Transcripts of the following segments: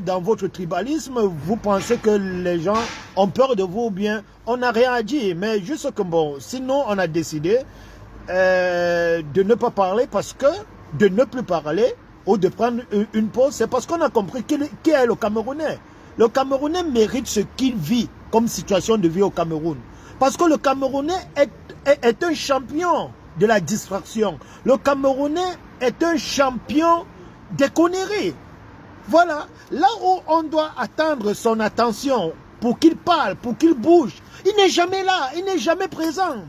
Dans votre tribalisme, vous pensez que les gens ont peur de vous ou bien on n'a rien à dire. Mais juste que bon, sinon on a décidé de ne pas parler parce que, de ne plus parler ou de prendre une pause, c'est parce qu'on a compris qui est le Camerounais. Le Camerounais mérite ce qu'il vit comme situation de vie au Cameroun. Parce que le Camerounais est un champion de la distraction. Le Camerounais est un champion des conneries. Voilà, là où on doit attendre son attention pour qu'il parle, pour qu'il bouge, il n'est jamais là, il n'est jamais présent.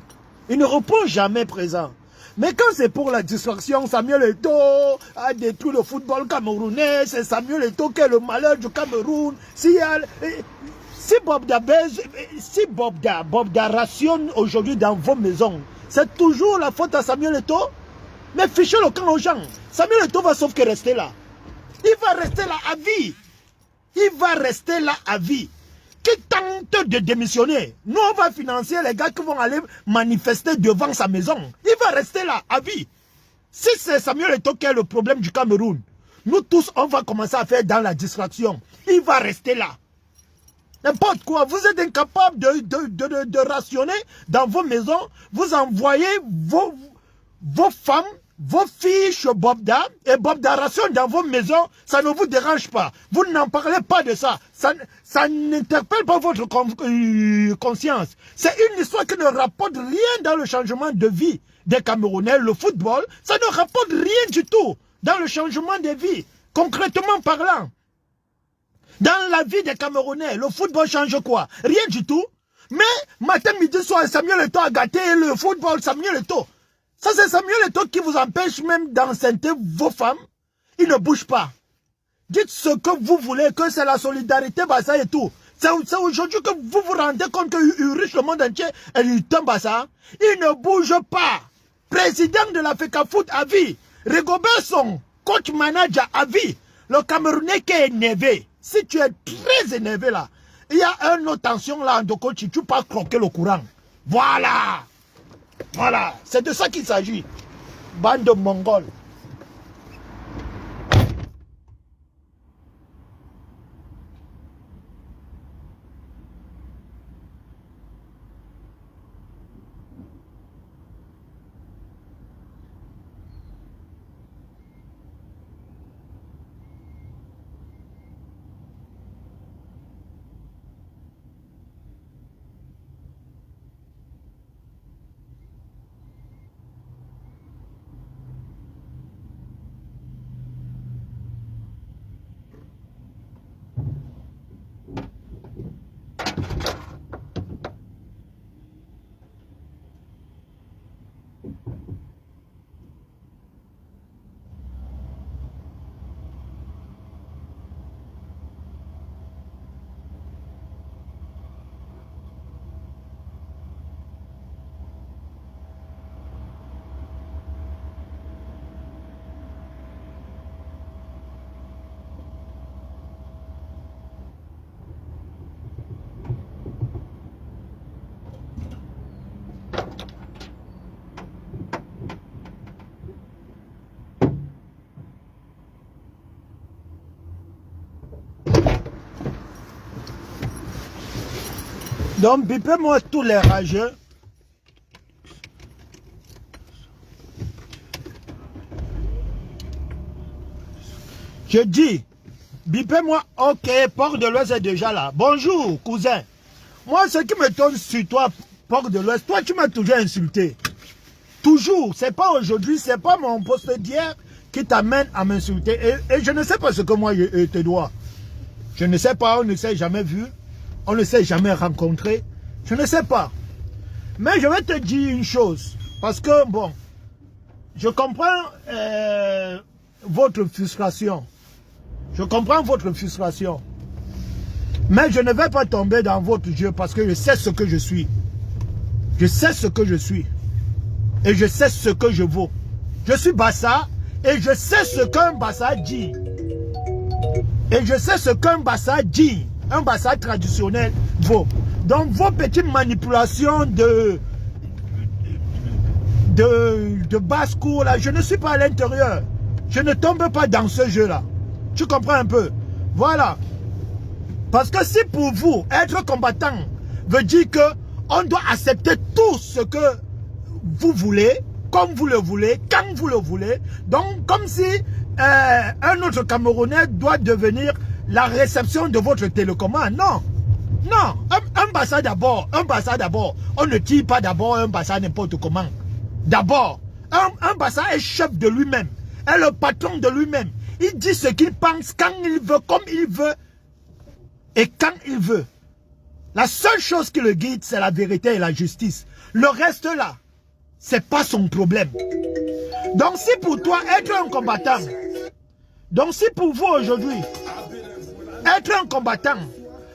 Il ne repose jamais présent. Mais quand c'est pour la distraction, Samuel Eto'o a détruit le football camerounais, c'est Samuel Eto'o qui est le malheur du Cameroun. Si Bob Da rationne aujourd'hui dans vos maisons, c'est toujours la faute à Samuel Eto'o. Mais fichez le camp aux gens. Samuel Eto'o va sauf que rester là. Il va rester là à vie. Il va rester là à vie. Qui tente de démissionner, nous on va financer les gars qui vont aller manifester devant sa maison. Il va rester là à vie. Si c'est Samuel Eto'o qui est le problème du Cameroun, nous tous on va commencer à faire dans la distraction. Il va rester là. N'importe quoi, vous êtes incapable de rationner dans vos maisons. Vous envoyez vos femmes, vos filles chez Bob Da, et Bob Da rationne dans vos maisons, ça ne vous dérange pas. Vous n'en parlez pas de ça. Ça n'interpelle pas votre conscience. C'est une histoire qui ne rapporte rien dans le changement de vie des Camerounais. Le football, ça ne rapporte rien du tout dans le changement de vie, concrètement parlant. Dans la vie des Camerounais, le football change quoi? Rien du tout. Mais matin, midi, soir, Samuel Eto'o a gâté le football, Samuel Eto'o. Ça, c'est Samuel Eto'o qui vous empêche même d'enceinte vos femmes. Il ne bouge pas. Dites ce que vous voulez, que c'est la solidarité, bah ça et tout. C'est aujourd'hui que vous vous rendez compte qu'il riche le monde entier et il tombe à ça. Il ne bouge pas. Président de la FECAFOOT à vie. Rigobert son coach manager à vie. Le Camerounais qui est énervé. Si tu es très énervé là, il y a une autre tension là, de coach, tu peux croquer le courant. Voilà. Voilà. C'est de ça qu'il s'agit. Bande de Mongols. Donc, bipez-moi tous les rageux. Je dis, bipez-moi, ok, Port de l'Ouest est déjà là. Bonjour, cousin. Moi, ce qui me tombe sur toi, Port de l'Ouest, toi, tu m'as toujours insulté. Toujours. C'est pas aujourd'hui, c'est pas mon poste d'hier qui t'amène à m'insulter. Et je ne sais pas ce que moi, je te dois. Je ne sais pas, on ne s'est jamais vu. On ne s'est jamais rencontré. Je ne sais pas. Mais je vais te dire une chose. Parce que, bon, je comprends votre frustration. Je comprends votre frustration. Mais je ne vais pas tomber dans votre jeu parce que je sais ce que je suis. Je sais ce que je suis. Et je sais ce que je vaux. Je suis Bassa et je sais ce qu'un Bassa dit. Et je sais ce qu'un Bassa dit. Un Bassa traditionnel vaut. Donc vos petites manipulations de basse-cour là, je ne suis pas à l'intérieur. Je ne tombe pas dans ce jeu là. Tu comprends un peu? Voilà. Parce que si pour vous, être combattant veut dire que on doit accepter tout ce que vous voulez, comme vous le voulez, quand vous le voulez. Donc, comme si un autre Camerounais doit devenir la réception de votre télécommande. Non. Non. Un Bassa d'abord. Un Bassa d'abord. On ne tire pas d'abord un Bassa n'importe comment. D'abord, un Bassa est chef de lui-même. Est le patron de lui-même. Il dit ce qu'il pense quand il veut, comme il veut et quand il veut. La seule chose qui le guide, c'est la vérité et la justice. Le reste là, c'est pas son problème. Donc si pour toi, être un combattant, donc si pour vous aujourd'hui, être un combattant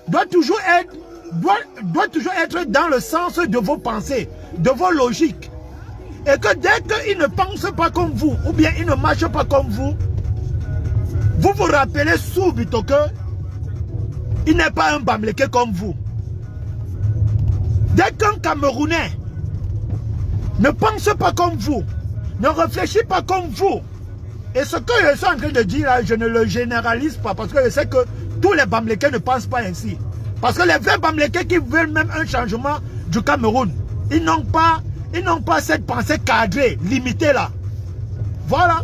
doit toujours être dans le sens de vos pensées, de vos logiques. Et que dès qu'il ne pense pas comme vous, ou bien il ne marche pas comme vous, vous vous rappelez subito que il n'est pas un Bamileke comme vous. Dès qu'un Camerounais ne pense pas comme vous, ne réfléchit pas comme vous, et ce que je suis en train de dire là, je ne le généralise pas, parce que je sais que tous les Bamileke ne pensent pas ainsi. Parce que les vrais Bamileke qui veulent même un changement du Cameroun, ils n'ont pas cette pensée cadrée, limitée là. Voilà.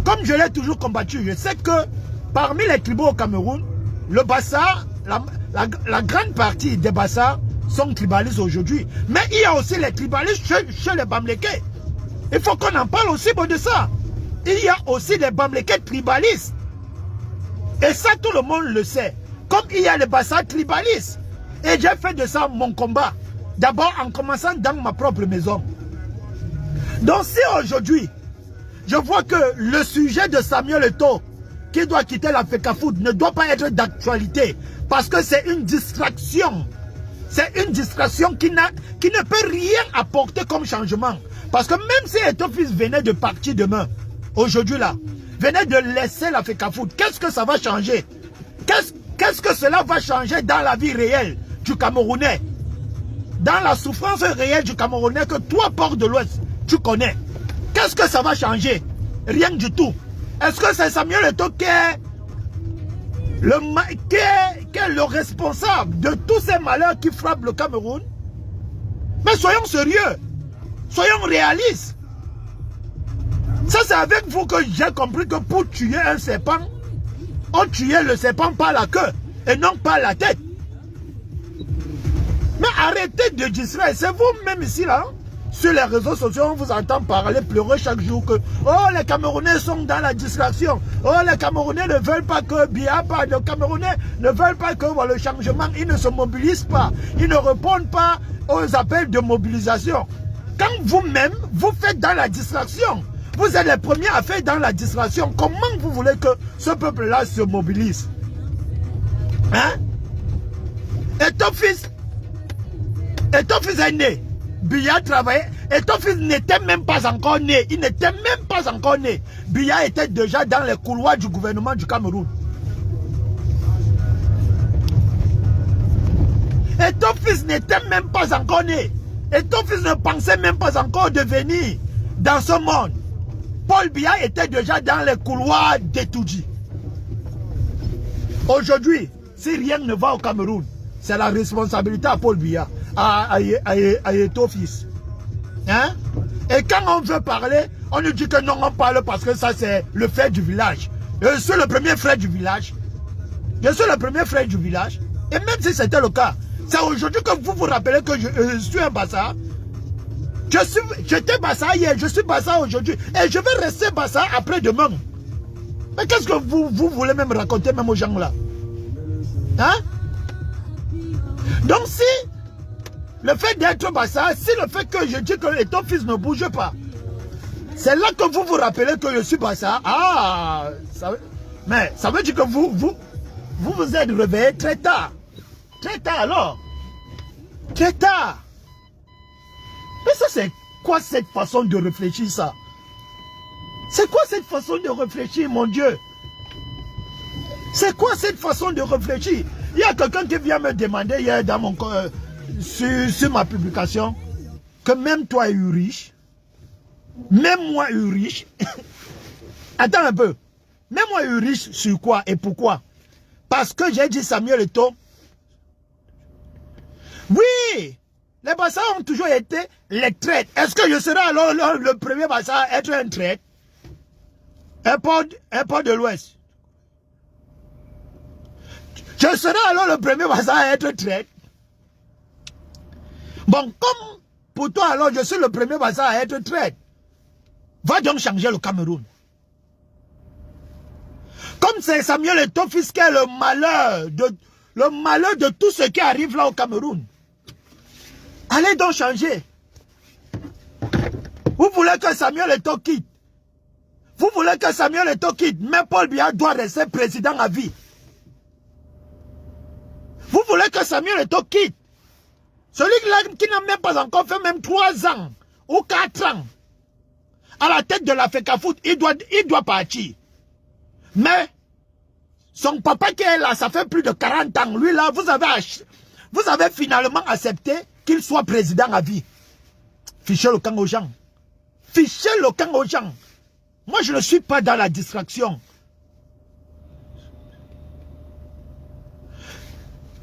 Comme je l'ai toujours combattu, je sais que parmi les tribus au Cameroun, le Bassa, la grande partie des Bassa sont tribalistes aujourd'hui. Mais il y a aussi les tribalistes chez les Bamileke. Il faut qu'on en parle aussi de ça. Il y a aussi les Bamileke tribalistes. Et ça, tout le monde le sait. Comme il y a les Bassa tribalistes. Et j'ai fait de ça mon combat. D'abord en commençant dans ma propre maison. Donc si aujourd'hui, je vois que le sujet de Samuel Eto'o, qui doit quitter la FECAFOOT, ne doit pas être d'actualité. Parce que c'est une distraction. C'est une distraction qui ne peut rien apporter comme changement. Parce que même si Eto'o fils venait de partir demain, aujourd'hui là, venait de laisser la FECAFOOT, qu'est-ce que ça va changer? Qu'est-ce que cela va changer dans la vie réelle du Camerounais? Dans la souffrance réelle du Camerounais que toi, Port de l'Ouest, tu connais. Qu'est-ce que ça va changer? Rien du tout. Est-ce que c'est Samuel Eto'o qui est le responsable de tous ces malheurs qui frappent le Cameroun? Mais soyons sérieux. Soyons réalistes. Ça, c'est avec vous que j'ai compris que pour tuer un serpent, on tuait le serpent par la queue et non par la tête. Mais arrêtez de distraire. C'est vous-même ici, là. Sur les réseaux sociaux, on vous entend parler, pleurer chaque jour que oh, les Camerounais sont dans la distraction. Oh, les Camerounais ne veulent pas que Biya parte. Les Camerounais ne veulent pas que le changement, ils ne se mobilisent pas. Ils ne répondent pas aux appels de mobilisation. Quand vous-même, vous faites dans la distraction, vous êtes les premiers à faire dans la distraction. Comment vous voulez que ce peuple-là se mobilise? Hein? Et ton fils est né. Biya travaillait. Et ton fils n'était même pas encore né. Il n'était même pas encore né. Biya était déjà dans les couloirs du gouvernement du Cameroun. Et ton fils n'était même pas encore né. Et ton fils ne pensait même pas encore devenir dans ce monde. Paul Biya était déjà dans les couloirs d'Etoudji. Aujourd'hui, si rien ne va au Cameroun, c'est la responsabilité à Paul Biya, à Eto'o fils. Hein? Et quand on veut parler, on nous dit que non, on parle parce que ça c'est le frère du village. Je suis le premier frère du village. Je suis le premier frère du village. Et même si c'était le cas, c'est aujourd'hui que vous vous rappelez que je suis un Bassa. J'étais Bassa hier, je suis Bassa aujourd'hui. Et je vais rester Bassa après-demain. Mais qu'est-ce que vous voulez même raconter même aux gens là? Hein? Donc si le fait d'être Bassa, si le fait que je dis que ton fils ne bouge pas, c'est là que vous vous rappelez que je suis Bassa. Ah, mais ça veut dire que vous êtes réveillé très tard. Très tard alors. Très tard. Mais ça c'est quoi cette façon de réfléchir ça? C'est quoi cette façon de réfléchir mon Dieu? C'est quoi cette façon de réfléchir? Il y a quelqu'un qui vient me demander hier dans mon sur ma publication que même toi Ulrich, même moi Ulrich, attends un peu, même moi Ulrich sur quoi et pourquoi? Parce que j'ai dit Samuel Eto'o. Oui, les Bassa ont toujours été les traîtres. Est-ce que je serai alors le premier Bassa à être un traître? Un port de l'Ouest. Je serai alors le premier Bassa à être traître. Bon, comme pour toi alors je suis le premier Bassa à être traître, va donc changer le Cameroun. Comme c'est Samuel Eto'o fils qui est le malheur de tout ce qui arrive là au Cameroun. Allez donc changer. Vous voulez que Samuel Eto'o quitte. Vous voulez que Samuel Eto'o quitte. Mais Paul Biya doit rester président à vie. Vous voulez que Samuel Eto'o quitte. Celui-là qui n'a même pas encore fait même 3 ans ou 4 ans à la tête de la FECAFOOT, il doit partir. Mais son papa qui est là, ça fait plus de 40 ans. Lui là, vous avez finalement accepté qu'il soit président à vie. Fichez le camp aux gens. Fichez le camp aux gens. Moi, je ne suis pas dans la distraction.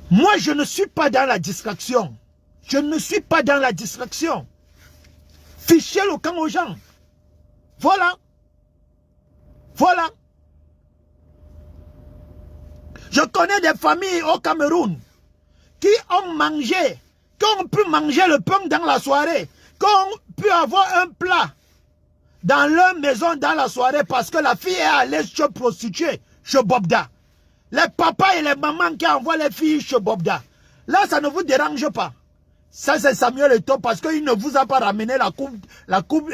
Moi, je ne suis pas dans la distraction. Je ne suis pas dans la distraction. Fichez le camp aux gens. Voilà. Voilà. Je connais des familles au Cameroun qui ont mangé, qui ont pu manger le pain dans la soirée, qui ont pu avoir un plat dans leur maison dans la soirée parce que la fille est allée se prostituer chez Bobda. Les papas et les mamans qui envoient les filles chez Bobda. Là, ça ne vous dérange pas. Ça, c'est Samuel Eto'o parce qu'il ne vous a pas ramené la coupe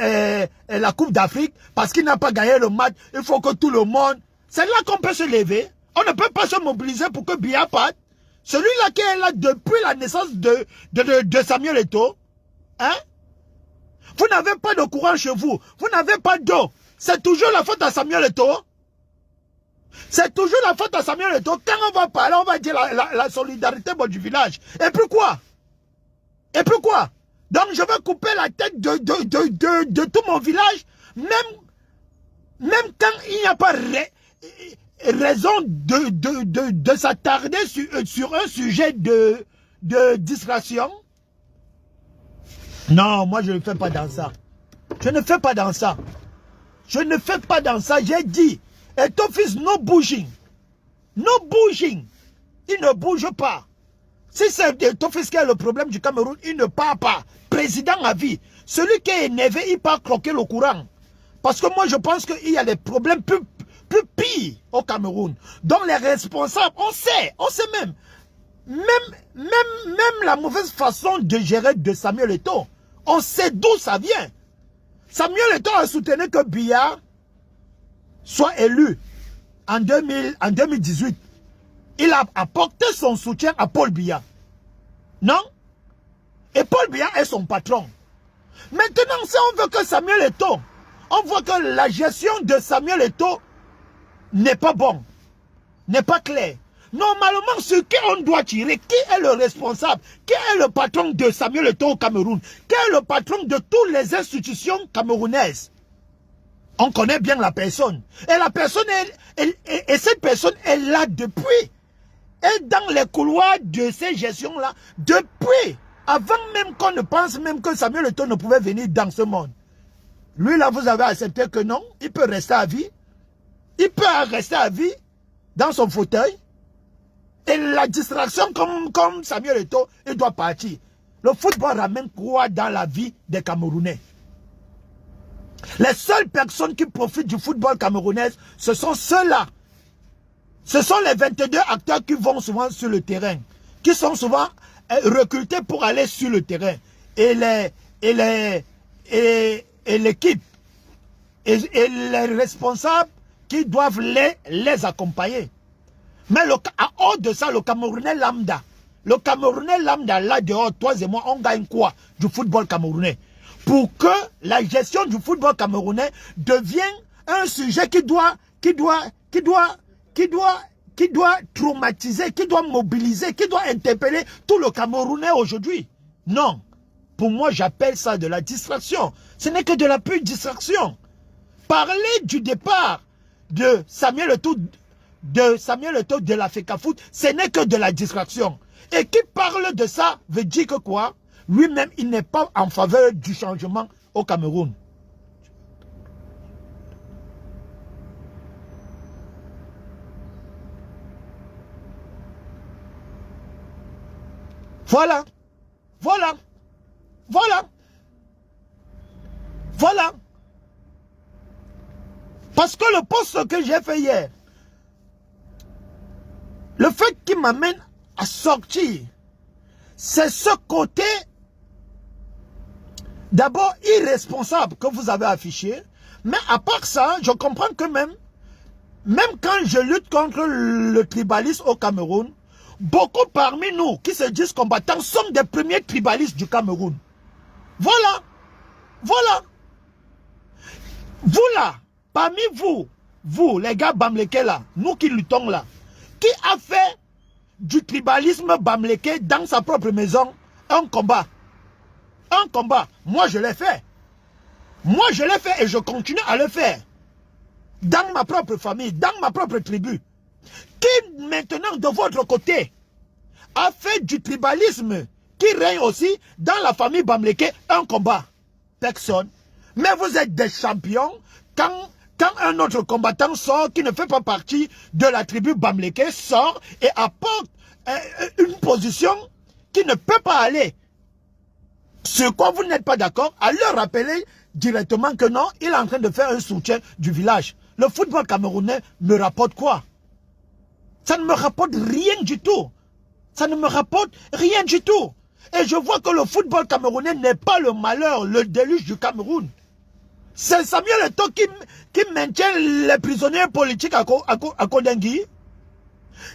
d'Afrique parce qu'il n'a pas gagné le match. Il faut que tout le monde... C'est là qu'on peut se lever. On ne peut pas se mobiliser pour que Biya parte. Celui-là qui est là depuis la naissance de Samuel Eto'o. Hein? Vous n'avez pas de courant chez vous. Vous n'avez pas d'eau. C'est toujours la faute à Samuel Eto'o. C'est toujours la faute à Samuel Eto'o. Quand on va parler, on va dire la solidarité du village. Et puis quoi? Et puis quoi? Donc je vais couper la tête de tout mon village, même quand il n'y a pas raison de s'attarder sur un sujet de distraction. Non, moi je ne fais pas dans ça. Je ne fais pas dans ça. Je ne fais pas dans ça. J'ai dit, Eto'o fils, no bouging. No bouging. Il ne bouge pas. Si c'est Eto'o fils qui a le problème du Cameroun, il ne part pas. Président à vie. Celui qui est énervé, il part croquer le courant. Parce que moi, je pense qu'il y a des problèmes plus pires au Cameroun. Donc les responsables, on sait même la mauvaise façon de gérer de Samuel Eto'o, on sait d'où ça vient. Samuel Eto'o a soutenu que Biya soit élu en 2018. Il a apporté son soutien à Paul Biya. Non? Et Paul Biya est son patron. Maintenant, si on veut que Samuel Eto'o, on voit que la gestion de Samuel Eto'o n'est pas bonne, n'est pas claire. Normalement, ce qu'on doit tirer, qui est le responsable, qui est le patron de Samuel Eto'o au Cameroun, qui est le patron de toutes les institutions camerounaises. On connaît bien la personne. Et la personne, et cette personne est là depuis. Et dans les couloirs de ces gestions-là, depuis, avant même qu'on ne pense même que Samuel Eto'o ne pouvait venir dans ce monde. Lui, là, vous avez accepté que non, il peut rester à vie. Il peut rester à vie dans son fauteuil. Et la distraction, comme Samuel Eto'o, il doit partir. Le football ramène quoi dans la vie des Camerounais? Les seules personnes qui profitent du football camerounais, ce sont ceux-là. Ce sont les 22 acteurs qui vont souvent sur le terrain, qui sont souvent recrutés pour aller sur le terrain. Et l'équipe, et les responsables qui doivent les accompagner. Mais à haut de ça, le Camerounais lambda, là dehors, toi et moi, on gagne quoi du football camerounais? Pour que la gestion du football camerounais devienne un sujet qui doit traumatiser, qui doit mobiliser, qui doit interpeller tout le Camerounais aujourd'hui. Non. Pour moi, j'appelle ça de la distraction. Ce n'est que de la pure distraction. Parler du départ de Samuel Eto'o de Samuel Eto'o de la FECAFOOT, ce n'est que de la distraction. Et qui parle de ça veut dire que quoi? Lui-même, il n'est pas en faveur du changement au Cameroun. Voilà. Voilà. Voilà. Voilà. Parce que le poste que j'ai fait hier, le fait qui m'amène à sortir, c'est ce côté d'abord irresponsable que vous avez affiché. Mais à part ça, je comprends que même quand je lutte contre le tribalisme au Cameroun, beaucoup parmi nous qui se disent combattants sont des premiers tribalistes du Cameroun. Voilà. Voilà. Vous là, parmi vous les gars Bamleke là, nous qui luttons là, qui a fait du tribalisme Bamleke dans sa propre maison un combat? Un combat. Moi je l'ai fait. Moi je l'ai fait et je continue à le faire. Dans ma propre famille, dans ma propre tribu. Qui maintenant de votre côté a fait du tribalisme qui règne aussi dans la famille Bamleke un combat? Personne. Mais vous êtes des champions quand un autre combattant sort qui ne fait pas partie de la tribu Bamleke sort et apporte une position qui ne peut pas aller. Sur quoi vous n'êtes pas d'accord, à leur rappeler directement que non, il est en train de faire un soutien du village. Le football camerounais me rapporte quoi? Ça ne me rapporte rien du tout. Ça ne me rapporte rien du tout. Et je vois que le football camerounais n'est pas le malheur, le déluge du Cameroun. C'est Samuel Eto'o qui maintient les prisonniers politiques à Kondengui.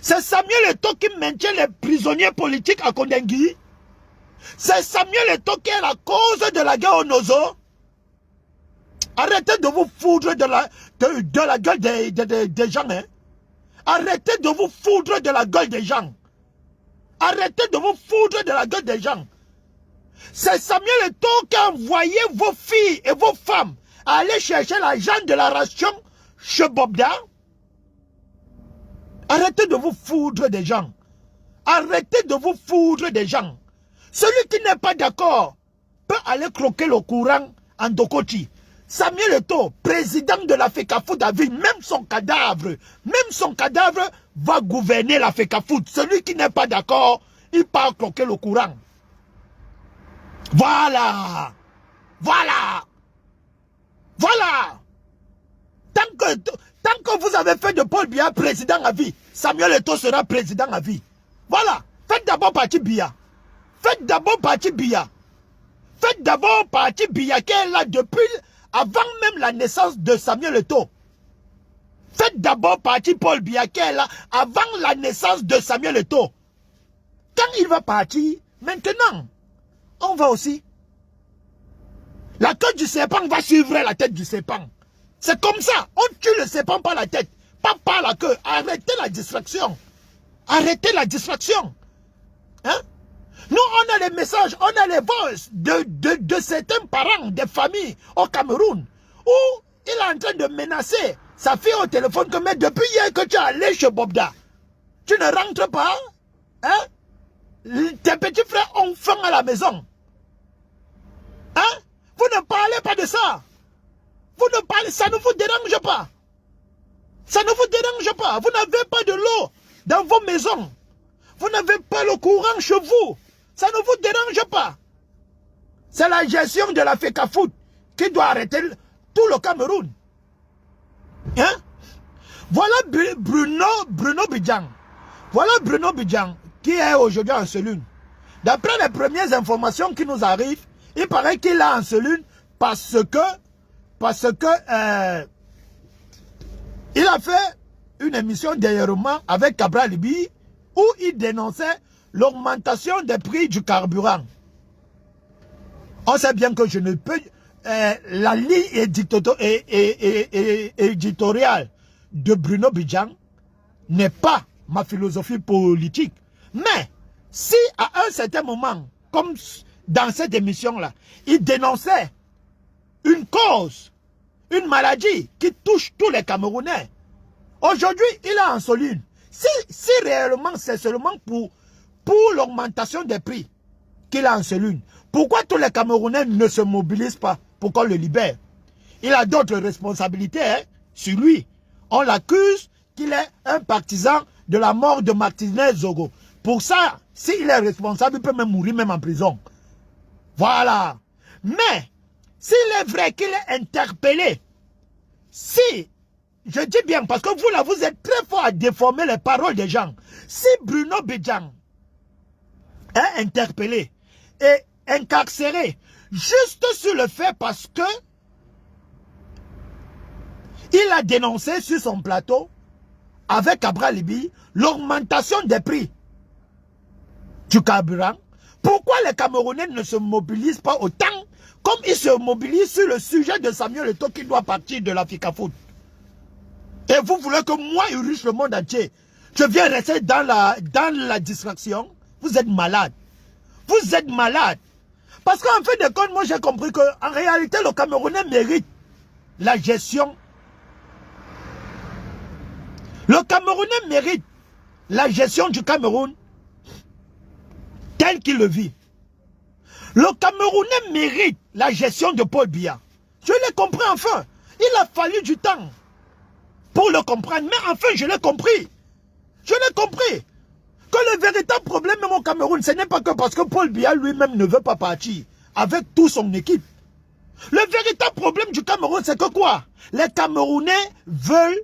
C'est Samuel Eto'o qui maintient les prisonniers politiques à Kondengui. C'est Samuel Eto'o qui est la cause de la guerre au Nozo. Arrêtez de vous foudre de la gueule des gens. Hein. Arrêtez de vous foudre de la gueule des gens. Arrêtez de vous foudre de la gueule des gens. C'est Samuel Eto'o qui a envoyé vos filles et vos femmes à aller chercher l'argent de la ration chez Bobda. Arrêtez de vous foudre des gens. Arrêtez de vous foudre des gens. Celui qui n'est pas d'accord peut aller croquer le courant en Dokoti. Samuel Eto'o, président de la FECAFOOT, a vu même son cadavre va gouverner la FECAFOOT. Celui qui n'est pas d'accord, il part croquer le courant. Voilà. Voilà. Voilà. Tant que vous avez fait de Paul Biya président à vie, Samuel Eto'o sera président à vie. Voilà. Faites d'abord partie Biya. Faites d'abord partie Biya. Faites d'abord partie Biya qui est là depuis avant même la naissance de Samuel Eto'o. Faites d'abord partie Paul Biya qui est là avant la naissance de Samuel Eto'o. Quand il va partir, maintenant, on va aussi. La queue du serpent va suivre la tête du serpent. C'est comme ça. On tue le serpent par la tête, pas par la queue. Arrêtez la distraction. Arrêtez la distraction. Hein? Nous, on a les messages, on a les voix de certains parents, des familles au Cameroun, où il est en train de menacer sa fille au téléphone que mais depuis hier que tu es allé chez Bobda, tu ne rentres pas. Hein? Tes petits frères ont faim à la maison. Hein? Vous ne parlez pas de ça. Vous ne parlez, ça ne vous dérange pas. Ça ne vous dérange pas. Vous n'avez pas de l'eau dans vos maisons. Vous n'avez pas le courant chez vous. Ça ne vous dérange pas. C'est la gestion de la FECAFOOT qui doit arrêter tout le Cameroun. Hein? Voilà Bruno Bidjan. Voilà Bruno Bidjan qui est aujourd'hui en cellule. D'après les premières informations qui nous arrivent, il paraît qu'il est en cellule parce que il a fait une émission dernièrement avec Cabral Libi où il dénonçait l'augmentation des prix du carburant. On sait bien que je ne peux... la ligne éditoriale de Bruno Bidjan n'est pas ma philosophie politique. Mais si à un certain moment, comme dans cette émission-là, il dénonçait une cause, une maladie qui touche tous les Camerounais, Aujourd'hui, il est en soline. Si réellement c'est seulement pour l'augmentation des prix qu'il a en soline, pourquoi tous les Camerounais ne se mobilisent pas pour qu'on le libère? Il a d'autres responsabilités hein, sur lui. On l'accuse qu'il est un partisan de la mort de Martinez Zogo. Pour ça, s'il est responsable, il peut même mourir même en prison. Voilà. Mais, s'il est vrai qu'il est interpellé, si, je dis bien, parce que vous là, vous êtes très fort à déformer les paroles des gens. Si Bruno Bidjan est interpellé et incarcéré juste sur le fait parce que il a dénoncé sur son plateau avec Abra Libi l'augmentation des prix du carburant, pourquoi les Camerounais ne se mobilisent pas autant comme ils se mobilisent sur le sujet de Samuel Eto'o qui doit partir de l'Africa Foot? Et vous voulez que moi, Urich le monde entier, je viens rester dans la distraction? Vous êtes malade. Vous êtes malade. Parce qu'en fait de compte, moi j'ai compris qu'en réalité, le Camerounais mérite la gestion. Le Camerounais mérite la gestion du Cameroun tel qu'il le vit. Le Camerounais mérite la gestion de Paul Biya. Je l'ai compris enfin. Il a fallu du temps pour le comprendre. Mais enfin, je l'ai compris. Je l'ai compris. Que le véritable problème même au Cameroun, ce n'est pas que parce que Paul Biya lui-même ne veut pas partir avec toute son équipe. Le véritable problème du Cameroun, c'est que quoi? Les Camerounais veulent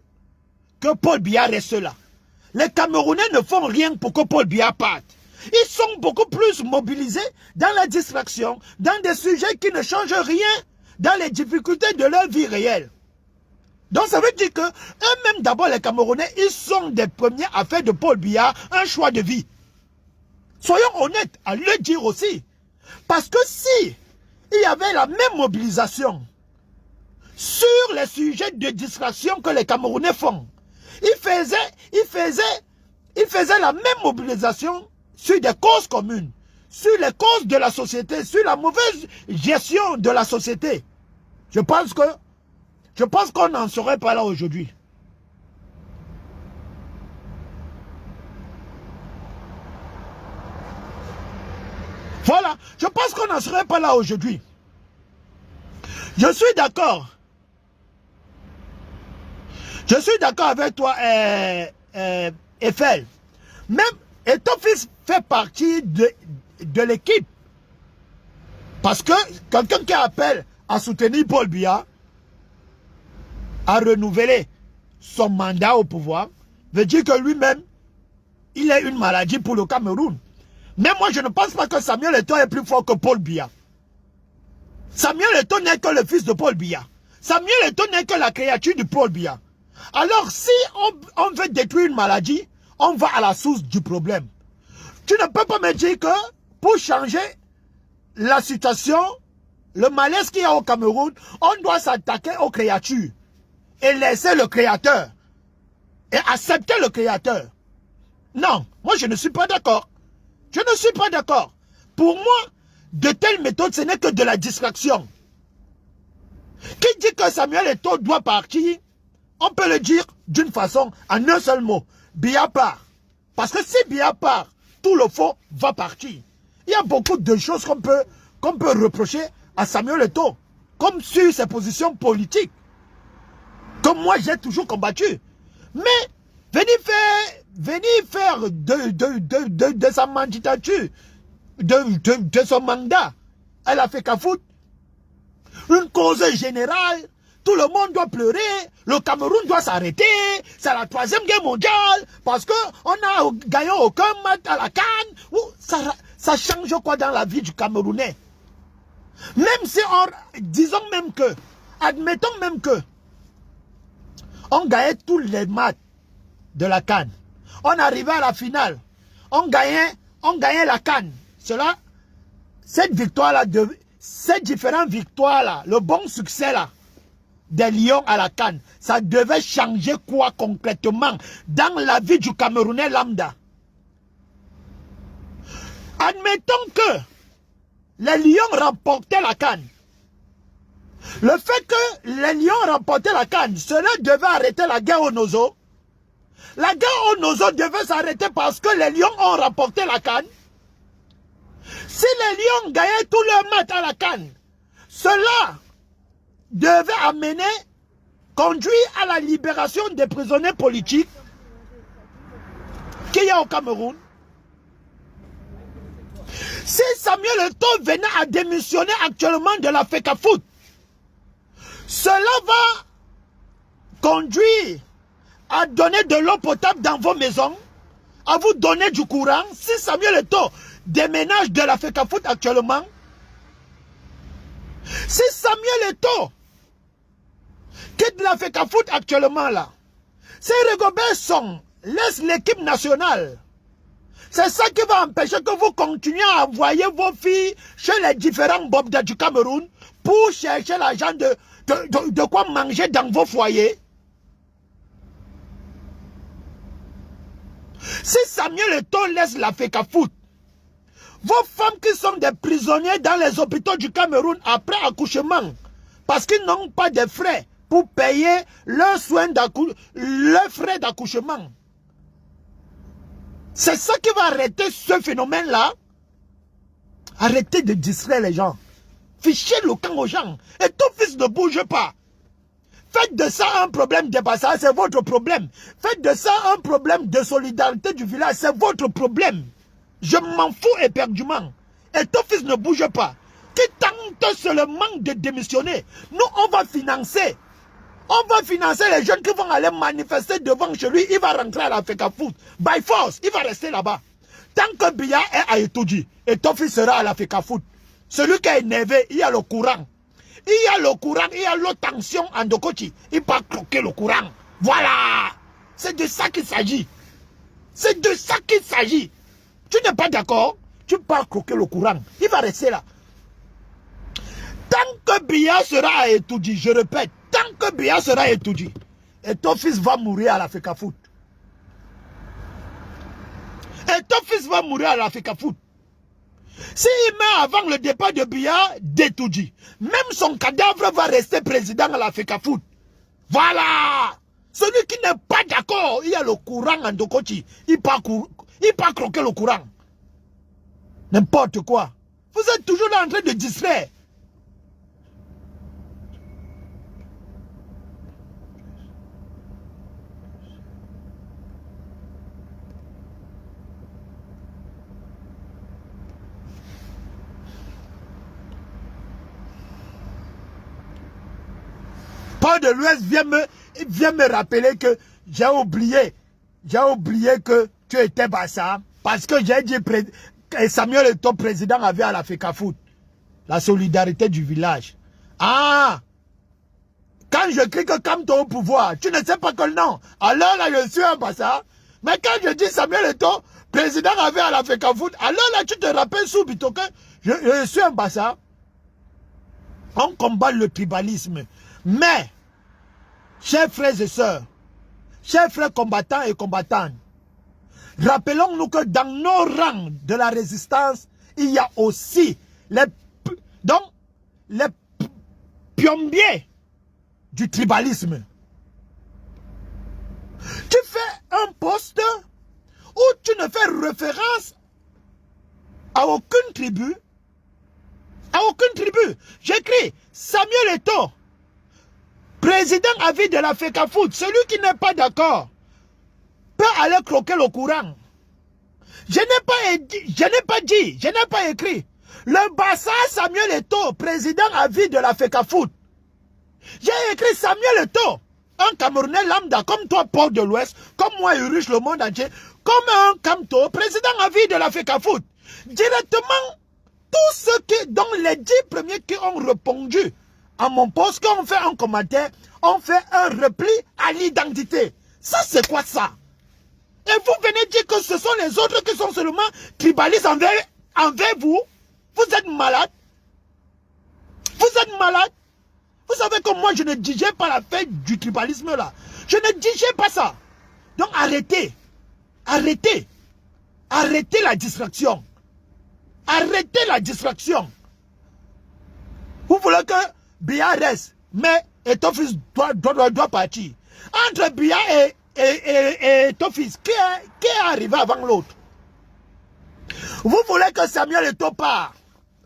que Paul Biya reste là. Les Camerounais ne font rien pour que Paul Biya parte. Ils sont beaucoup plus mobilisés dans la distraction, dans des sujets qui ne changent rien dans les difficultés de leur vie réelle. Donc ça veut dire que eux-mêmes d'abord les Camerounais, ils sont des premiers à faire de Paul Biya un choix de vie. Soyons honnêtes à le dire aussi. Parce que si il y avait la même mobilisation sur les sujets de distraction que les Camerounais font, ils faisaient la même mobilisation sur des causes communes, sur les causes de la société, sur la mauvaise gestion de la société. Je pense qu'on n'en serait pas là aujourd'hui. Voilà, je pense qu'on n'en serait pas là aujourd'hui. Je suis d'accord. Je suis d'accord avec toi, Eiffel. Même Eto'o fait partie de l'équipe. Parce que quelqu'un qui appelle à soutenir Paul Biya, à renouveler son mandat au pouvoir, veut dire que lui-même, il est une maladie pour le Cameroun. Mais moi, je ne pense pas que Samuel Eto'o est plus fort que Paul Biya. Samuel Eto'o n'est que le fils de Paul Biya. Samuel Eto'o n'est que la créature de Paul Biya. Alors, si on veut détruire une maladie, on va à la source du problème. Tu ne peux pas me dire que pour changer la situation, le malaise qu'il y a au Cameroun, on doit s'attaquer aux créatures et laisser le créateur et accepter le créateur. Non, moi je ne suis pas d'accord. Je ne suis pas d'accord. Pour moi, de telles méthodes, ce n'est que de la distraction. Qui dit que Samuel Eto'o doit partir, on peut le dire d'une façon, en un seul mot. Biya part. Parce que si Biya part, tout le faux va partir. Il y a beaucoup de choses qu'on peut reprocher à Samuel Eto'o, comme sur ses positions politiques, comme moi j'ai toujours combattu. Mais venir faire de sa candidature, de son mandat à l'Africa Foot, une cause générale, tout le monde doit pleurer, le Cameroun doit s'arrêter, c'est la 3e guerre mondiale, parce qu'on n'a gagné aucun match à la CAN. Ça change quoi dans la vie du Camerounais? Même si disons même que, admettons même que, on gagnait tous les matchs de la CAN. On arrivait à la finale, on gagnait la CAN. Cette victoire-là, ces différentes victoires-là, le bon succès-là, des Lions à la CAN, ça devait changer quoi concrètement dans la vie du Camerounais lambda? Admettons que les Lions remportaient la CAN. Le fait que les Lions remportaient la CAN, cela devait arrêter la guerre au Nozo. La guerre au Nozo devait s'arrêter parce que les Lions ont remporté la CAN. Si les Lions gagnaient tous leurs matchs à la CAN, cela devait conduire à la libération des prisonniers politiques qu'il y a au Cameroun. Si Samuel Eto'o venait à démissionner actuellement de la FECAFOOT, cela va conduire à donner de l'eau potable dans vos maisons, à vous donner du courant. Si Samuel Eto'o déménage de la FECAFOOT actuellement, si Samuel Eto'o quitte la FECAFOOT actuellement là, si Rigobert Song laisse l'équipe nationale, c'est ça qui va empêcher que vous continuiez à envoyer vos filles chez les différents Bobda du Cameroun pour chercher l'argent de quoi manger dans vos foyers. Si Samuel Eto'o laisse la FECAFOOT, vos femmes qui sont des prisonniers dans les hôpitaux du Cameroun après accouchement, parce qu'ils n'ont pas de frais pour payer leurs frais d'accouchement, c'est ça qui va arrêter ce phénomène-là. Arrêtez de distraire les gens. Fichez le camp aux gens. Et ton fils ne bouge pas. Faites de ça un problème de passage, c'est votre problème. Faites de ça un problème de solidarité du village, c'est votre problème. Je m'en fous éperdument. Et ton fils ne bouge pas. Qui tente seulement de démissionner. Nous, on va financer. On va financer les jeunes qui vont aller manifester devant chez lui. Il va rentrer à la FECAFOOT. By force, il va rester là-bas. Tant que Biya est à Etoudi, et ton fils sera à la FECAFOOT. Celui qui est énervé, il y a le courant. Il y a le courant, il y a l'eau tension en Dokoti. Il va croquer le courant. Voilà. C'est de ça qu'il s'agit. C'est de ça qu'il s'agit. Tu n'es pas d'accord? Tu vas croquer le courant. Il va rester là. Tant que Biya sera à Etoudi, je répète, tant que Biya sera à Etoudi, et ton fils va mourir à la FECAFOOT. Et ton fils va mourir à la FECAFOOT. S'il meurt avant le départ de Biya d'Etoudi, même son cadavre va rester président à la FECAFOOT. Voilà. Celui qui n'est pas d'accord, il y a le courant en Dokoti. Il part croquer le courant. N'importe quoi. Vous êtes toujours là en train de distraire. Paul de l'Ouest vient me rappeler que j'ai oublié que tu étais Bassa, parce que j'ai dit Samuel Eto'o président avait à la FECAFOOT, la solidarité du village. Ah, quand je crie que Kamto au pouvoir, tu ne sais pas que non. Alors là, je suis un Bassa. Mais quand je dis Samuel Eto'o président avait à la FECAFOOT, alors là, tu te rappelles subito que je suis un Bassa. On combat le tribalisme. Mais, chers frères et sœurs, chers frères combattants et combattantes, rappelons-nous que dans nos rangs de la résistance, il y a aussi les pionniers du tribalisme. Tu fais un poste où tu ne fais référence à aucune tribu. À aucune tribu. J'écris Samuel Eto'o, président à vie de la FECAFOOT. Celui qui n'est pas d'accord peut aller croquer le courant. Je n'ai pas écrit le Bassa Samuel Eto'o, président à vie de la FECAFOOT. J'ai écrit Samuel Eto'o, un Camerounais lambda comme toi, Paul de l'Ouest, comme moi, Urich, le monde entier, comme un Kamto, président à vie de la FECAFOOT. Directement, tous ceux dont les 10 premiers qui ont répondu à mon poste, quand on fait un commentaire, on fait un repli à l'identité. Ça, c'est quoi ça? Et vous venez dire que ce sont les autres qui sont seulement tribalistes envers vous? Vous êtes malade? Vous êtes malade? Vous savez que moi, je ne digère pas la fête du tribalisme là. Je ne digère pas ça. Donc arrêtez. Arrêtez. Arrêtez la distraction. Arrêtez la distraction. Vous voulez que Biya reste, mais ton fils doit partir. Entre Biya et ton fils, qui est arrivé avant l'autre? Vous voulez que Samuel Eto'o part.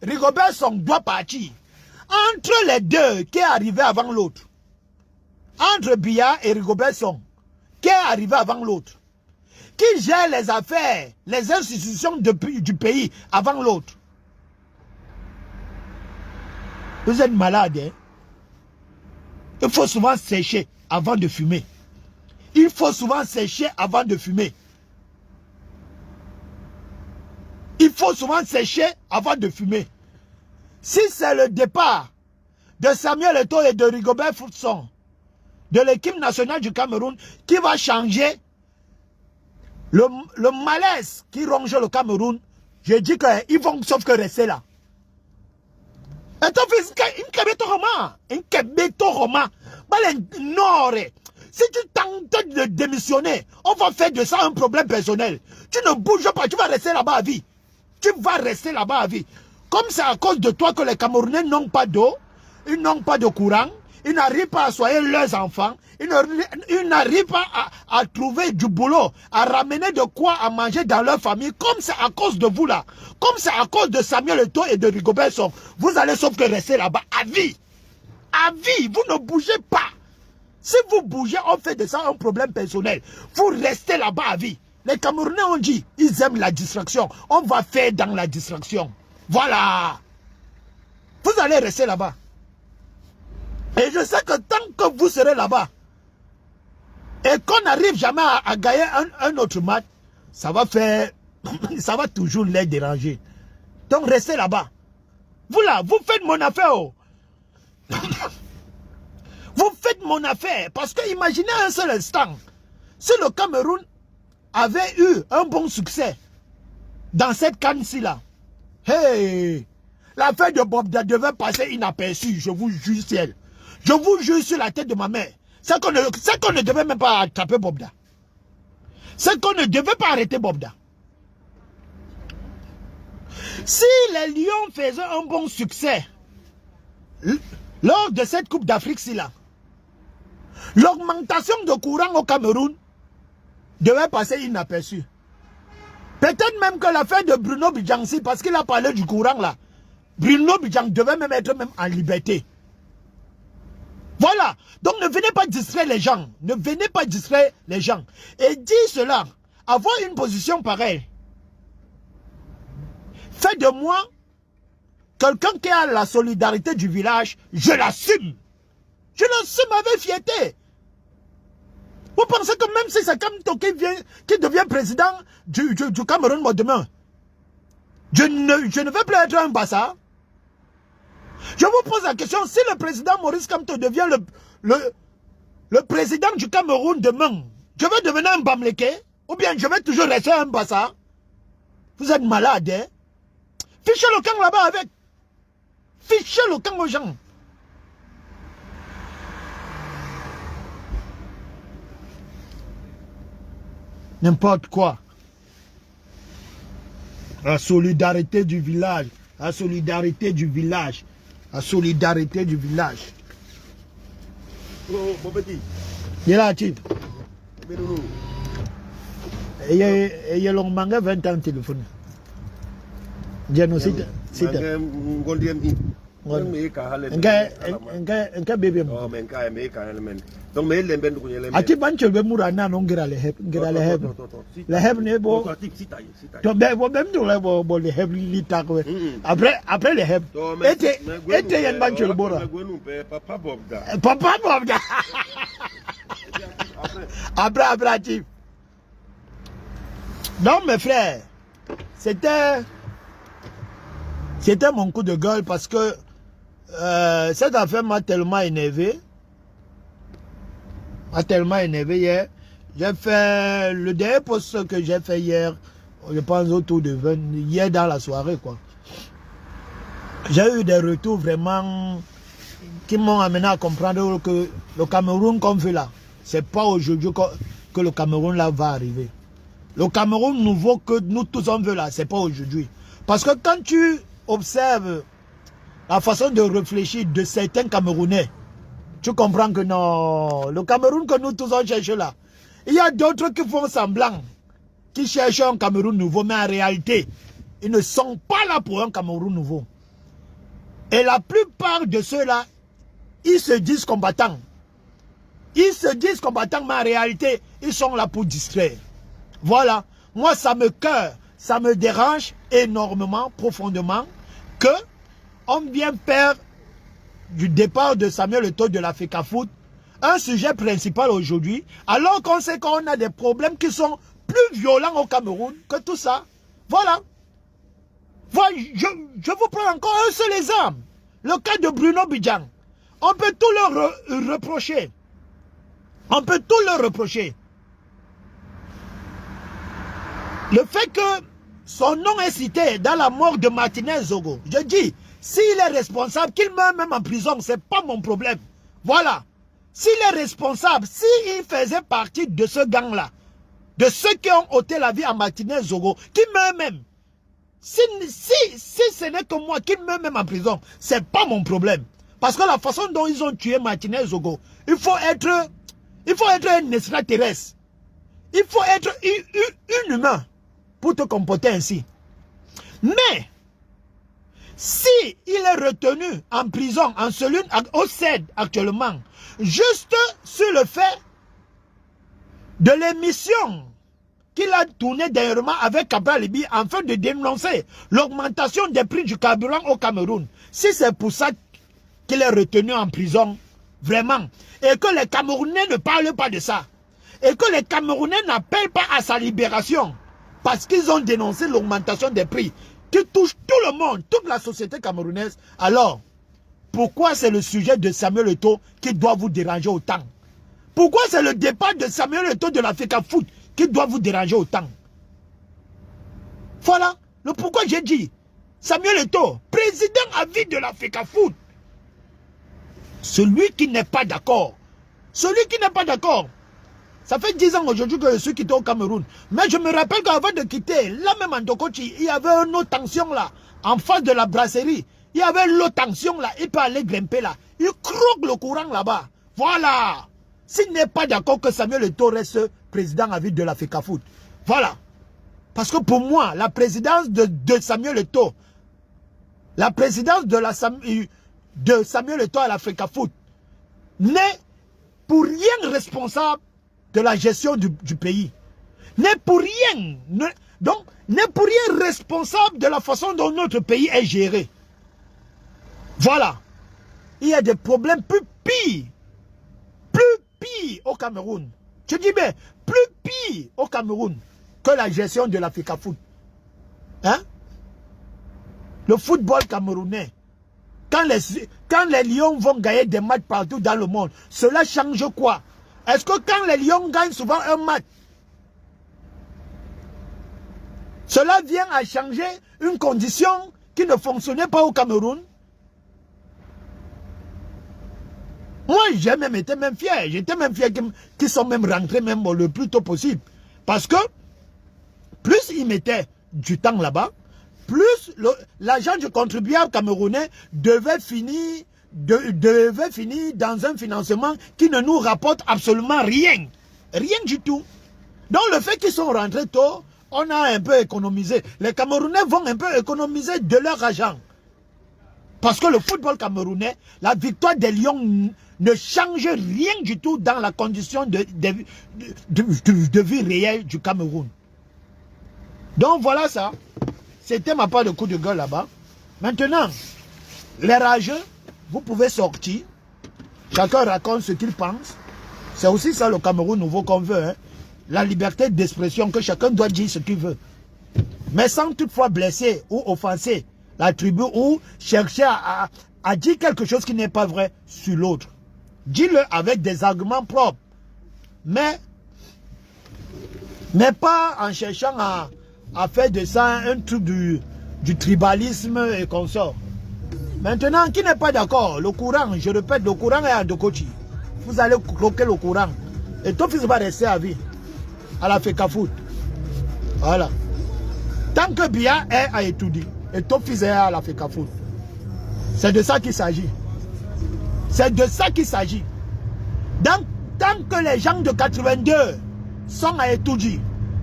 Rigobert Song doit partir. Entre les deux, qui est arrivé avant l'autre? Entre Biya et Rigobert Song, qui est arrivé avant l'autre? Qui gère les affaires, les institutions du pays avant l'autre? Vous êtes malade, hein? Il faut souvent sécher avant de fumer. Il faut souvent sécher avant de fumer. Il faut souvent sécher avant de fumer. Si c'est le départ de Samuel Eto'o et de Rigobert Song de l'équipe nationale du Cameroun qui va changer le malaise qui ronge le Cameroun, je dis qu'ils vont sauf que rester là. Et ton fils, si tu tentes de démissionner, on va faire de ça un problème personnel. Tu ne bouges pas, tu vas rester là-bas à vie. Tu vas rester là-bas à vie. Comme c'est à cause de toi que les Camerounais n'ont pas d'eau, ils n'ont pas de courant, ils n'arrivent pas à soigner leurs enfants, ils n'arrivent pas à trouver du boulot, à ramener de quoi à manger dans leur famille, comme c'est à cause de vous là, comme c'est à cause de Samuel Eto'o et de Rigobert Song, vous allez sauf que rester là-bas à vie. À vie, vous ne bougez pas. Si vous bougez, on fait de ça un problème personnel. Vous restez là-bas à vie. Les Camerounais ont dit, ils aiment la distraction. On va faire dans la distraction. Voilà. Vous allez rester là-bas. Et je sais que tant que vous serez là-bas, et qu'on n'arrive jamais à gagner un autre match, ça va faire, ça va toujours les déranger. Donc restez là-bas. Vous là, vous faites mon affaire. Oh. Vous faites mon affaire. Parce que imaginez un seul instant, si le Cameroun avait eu un bon succès dans cette canne-ci là, hey, l'affaire de Bobda devait passer inaperçue, je vous jure ciel. Je vous jure sur la tête de ma mère. C'est qu'on ne devait même pas attraper Bobda. C'est qu'on ne devait pas arrêter Bobda. Si les Lions faisaient un bon succès lors de cette Coupe d'Afrique-ci là, l'augmentation de courant au Cameroun devait passer inaperçue. Peut-être même que l'affaire de Bruno Bidjangsi, parce qu'il a parlé du courant là, Bruno Bidjang devait même être même en liberté. Voilà. Donc ne venez pas distraire les gens. Ne venez pas distraire les gens. Et dis cela, avoir une position pareille, fait de moi quelqu'un qui a la solidarité du village, je l'assume. Je l'assume avec fierté. Vous pensez que même si c'est Kamto qui devient président du Cameroun demain, je ne vais plus être un bassa? Je vous pose la question, si le président Maurice Kamto devient le président du Cameroun demain, je vais devenir un Bamleke? Ou bien je vais toujours rester un bassa? Vous êtes malade, hein? Fichez le camp là-bas avec. Fichez le camp aux gens. N'importe quoi. La solidarité du village. La solidarité du village. La solidarité du village. Oh, mon petit. Il est là, Chief. Il y a long manga 20 ans de téléphone. Génocide. C'est un bébé. Oh, mais quand même. Donc, mais les bennes de a ti ban chelbe murana no ngira le heb le heb ne bo to be bo bem do le bo le heb li ta ko après le heb ete yan ban chelbe bora papa Bobda après ti. Non mes frères, c'était mon coup de gueule parce que cette affaire m'a tellement énervé. Hier. J'ai fait le dernier post que j'ai fait hier, je pense autour de 20, hier dans la soirée quoi. J'ai eu des retours vraiment qui m'ont amené à comprendre que le Cameroun qu'on fait là, c'est pas aujourd'hui que le Cameroun là va arriver. Le Cameroun nouveau que nous tous on veut là, c'est pas aujourd'hui. Parce que quand tu observes la façon de réfléchir de certains Camerounais, tu comprends que non, le Cameroun que nous tous on cherche là, Il y a d'autres qui font semblant, qui cherchent un Cameroun nouveau, mais en réalité, ils ne sont pas là pour un Cameroun nouveau. Et la plupart de ceux-là, ils se disent combattants. Ils se disent combattants, mais en réalité, ils sont là pour distraire. Voilà. Moi, ça me dérange énormément, profondément, que on vient faire du départ de Samuel Eto'o de la FECAFOOT un sujet principal aujourd'hui, alors qu'on sait qu'on a des problèmes qui sont plus violents au Cameroun que tout ça. Voilà. Voilà, je vous prends encore un seul exemple. Le cas de Bruno Bidjan. On peut tout leur reprocher. On peut tout leur reprocher. Le fait que son nom est cité dans la mort de Martinez Zogo, je dis, s'il est responsable, qu'il meurt même en prison, c'est pas mon problème. Voilà. S'il est responsable, s'il faisait partie de ce gang-là, de ceux qui ont ôté la vie à Martinez Zogo, qui meurt même, si ce n'est que moi qui meurt même en prison, c'est pas mon problème. Parce que la façon dont ils ont tué Martinez Zogo, il faut être un extraterrestre. Il faut être inhumain pour te comporter ainsi. Mais, si il est retenu en prison, en cellule, au CED actuellement, juste sur le fait de l'émission qu'il a tournée dernièrement avec Cabral Libi afin de dénoncer l'augmentation des prix du carburant au Cameroun, si c'est pour ça qu'il est retenu en prison, vraiment, et que les Camerounais ne parlent pas de ça, et que les Camerounais n'appellent pas à sa libération, parce qu'ils ont dénoncé l'augmentation des prix, qui touche tout le monde, toute la société camerounaise, alors, pourquoi c'est le sujet de Samuel Eto'o qui doit vous déranger autant? Pourquoi c'est le départ de Samuel Eto'o de la FECAFOOT qui doit vous déranger autant? Voilà le pourquoi j'ai dit, Samuel Eto'o, président à vie de la FECAFOOT, celui qui n'est pas d'accord, ça fait 10 ans aujourd'hui que je suis quitté au Cameroun. Mais je me rappelle qu'avant de quitter, là même en Dokochi, il y avait une autre tension là, en face de la brasserie. Il y avait l'autre tension là, il peut aller grimper là. Il croque le courant là-bas. Voilà. S'il n'est pas d'accord que Samuel Eto'o reste président à vie de la FECAFOOT. Voilà. Parce que pour moi, la présidence de Samuel Eto'o, la présidence de Samuel Eto'o à la FECAFOOT n'est pour rien responsable de la gestion du pays. N'est pour rien. Donc, n'est pour rien responsable de la façon dont notre pays est géré. Voilà. Il y a des problèmes plus pires au Cameroun. Je dis bien, plus pire au Cameroun que la gestion de la FECAFOOT. Hein? Le football camerounais. Quand les Lions vont gagner des matchs partout dans le monde, cela change quoi? Est-ce que quand les Lions gagnent souvent un match, cela vient à changer une condition qui ne fonctionnait pas au Cameroun? Moi, j'ai même été fier. J'étais même fier qu'ils sont même rentrés même le plus tôt possible. Parce que plus ils mettaient du temps là-bas, plus l'argent du contribuable camerounais devait finir dans un financement qui ne nous rapporte absolument rien. Rien du tout. Donc le fait qu'ils sont rentrés tôt, on a un peu économisé. Les Camerounais vont un peu économiser de leur argent. Parce que le football camerounais, la victoire des Lions ne change rien du tout dans la condition de vie réelle du Cameroun. Donc voilà ça. C'était ma part de coup de gueule là-bas. Maintenant, les rageux, vous pouvez sortir. Chacun raconte ce qu'il pense. C'est aussi ça le Cameroun nouveau qu'on veut. Hein? La liberté d'expression, que chacun doit dire ce qu'il veut. Mais sans toutefois blesser ou offenser la tribu ou chercher à dire quelque chose qui n'est pas vrai sur l'autre. Dis-le avec des arguments propres. Mais pas en cherchant à faire de ça un truc du tribalisme et consort. Maintenant, qui n'est pas d'accord? Le courant, je répète, le courant est à Dokochi. Vous allez croquer le courant. Et ton fils va rester à vie. À la FECAFOOT. Voilà. Tant que Bia est à étudier. Et ton fils est à la FECAFOOT. C'est de ça qu'il s'agit. C'est de ça qu'il s'agit. Tant que les gens de 82 sont à Etouji.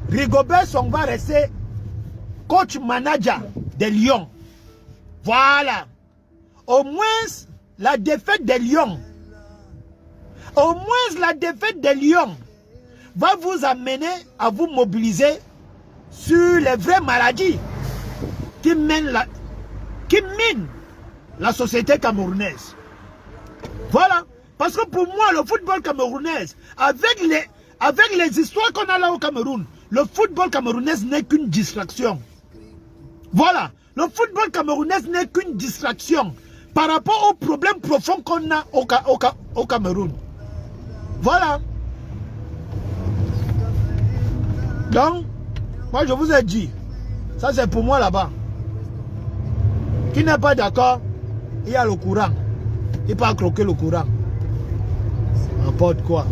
Rigobert Song va rester coach manager des Lions. Voilà. Au moins, la défaite des Lions. Au moins, la défaite des Lions va vous amener à vous mobiliser sur les vraies maladies qui minent la société camerounaise. Voilà. Parce que pour moi, le football camerounais, avec les histoires qu'on a là au Cameroun, le football camerounais n'est qu'une distraction. Voilà. Le football camerounais n'est qu'une distraction par rapport aux problèmes profonds qu'on a au Cameroun. Voilà. Donc, moi je vous ai dit, ça c'est pour moi là-bas. Qui n'est pas d'accord, il y a le courant. Il peut croquer le courant. N'importe quoi.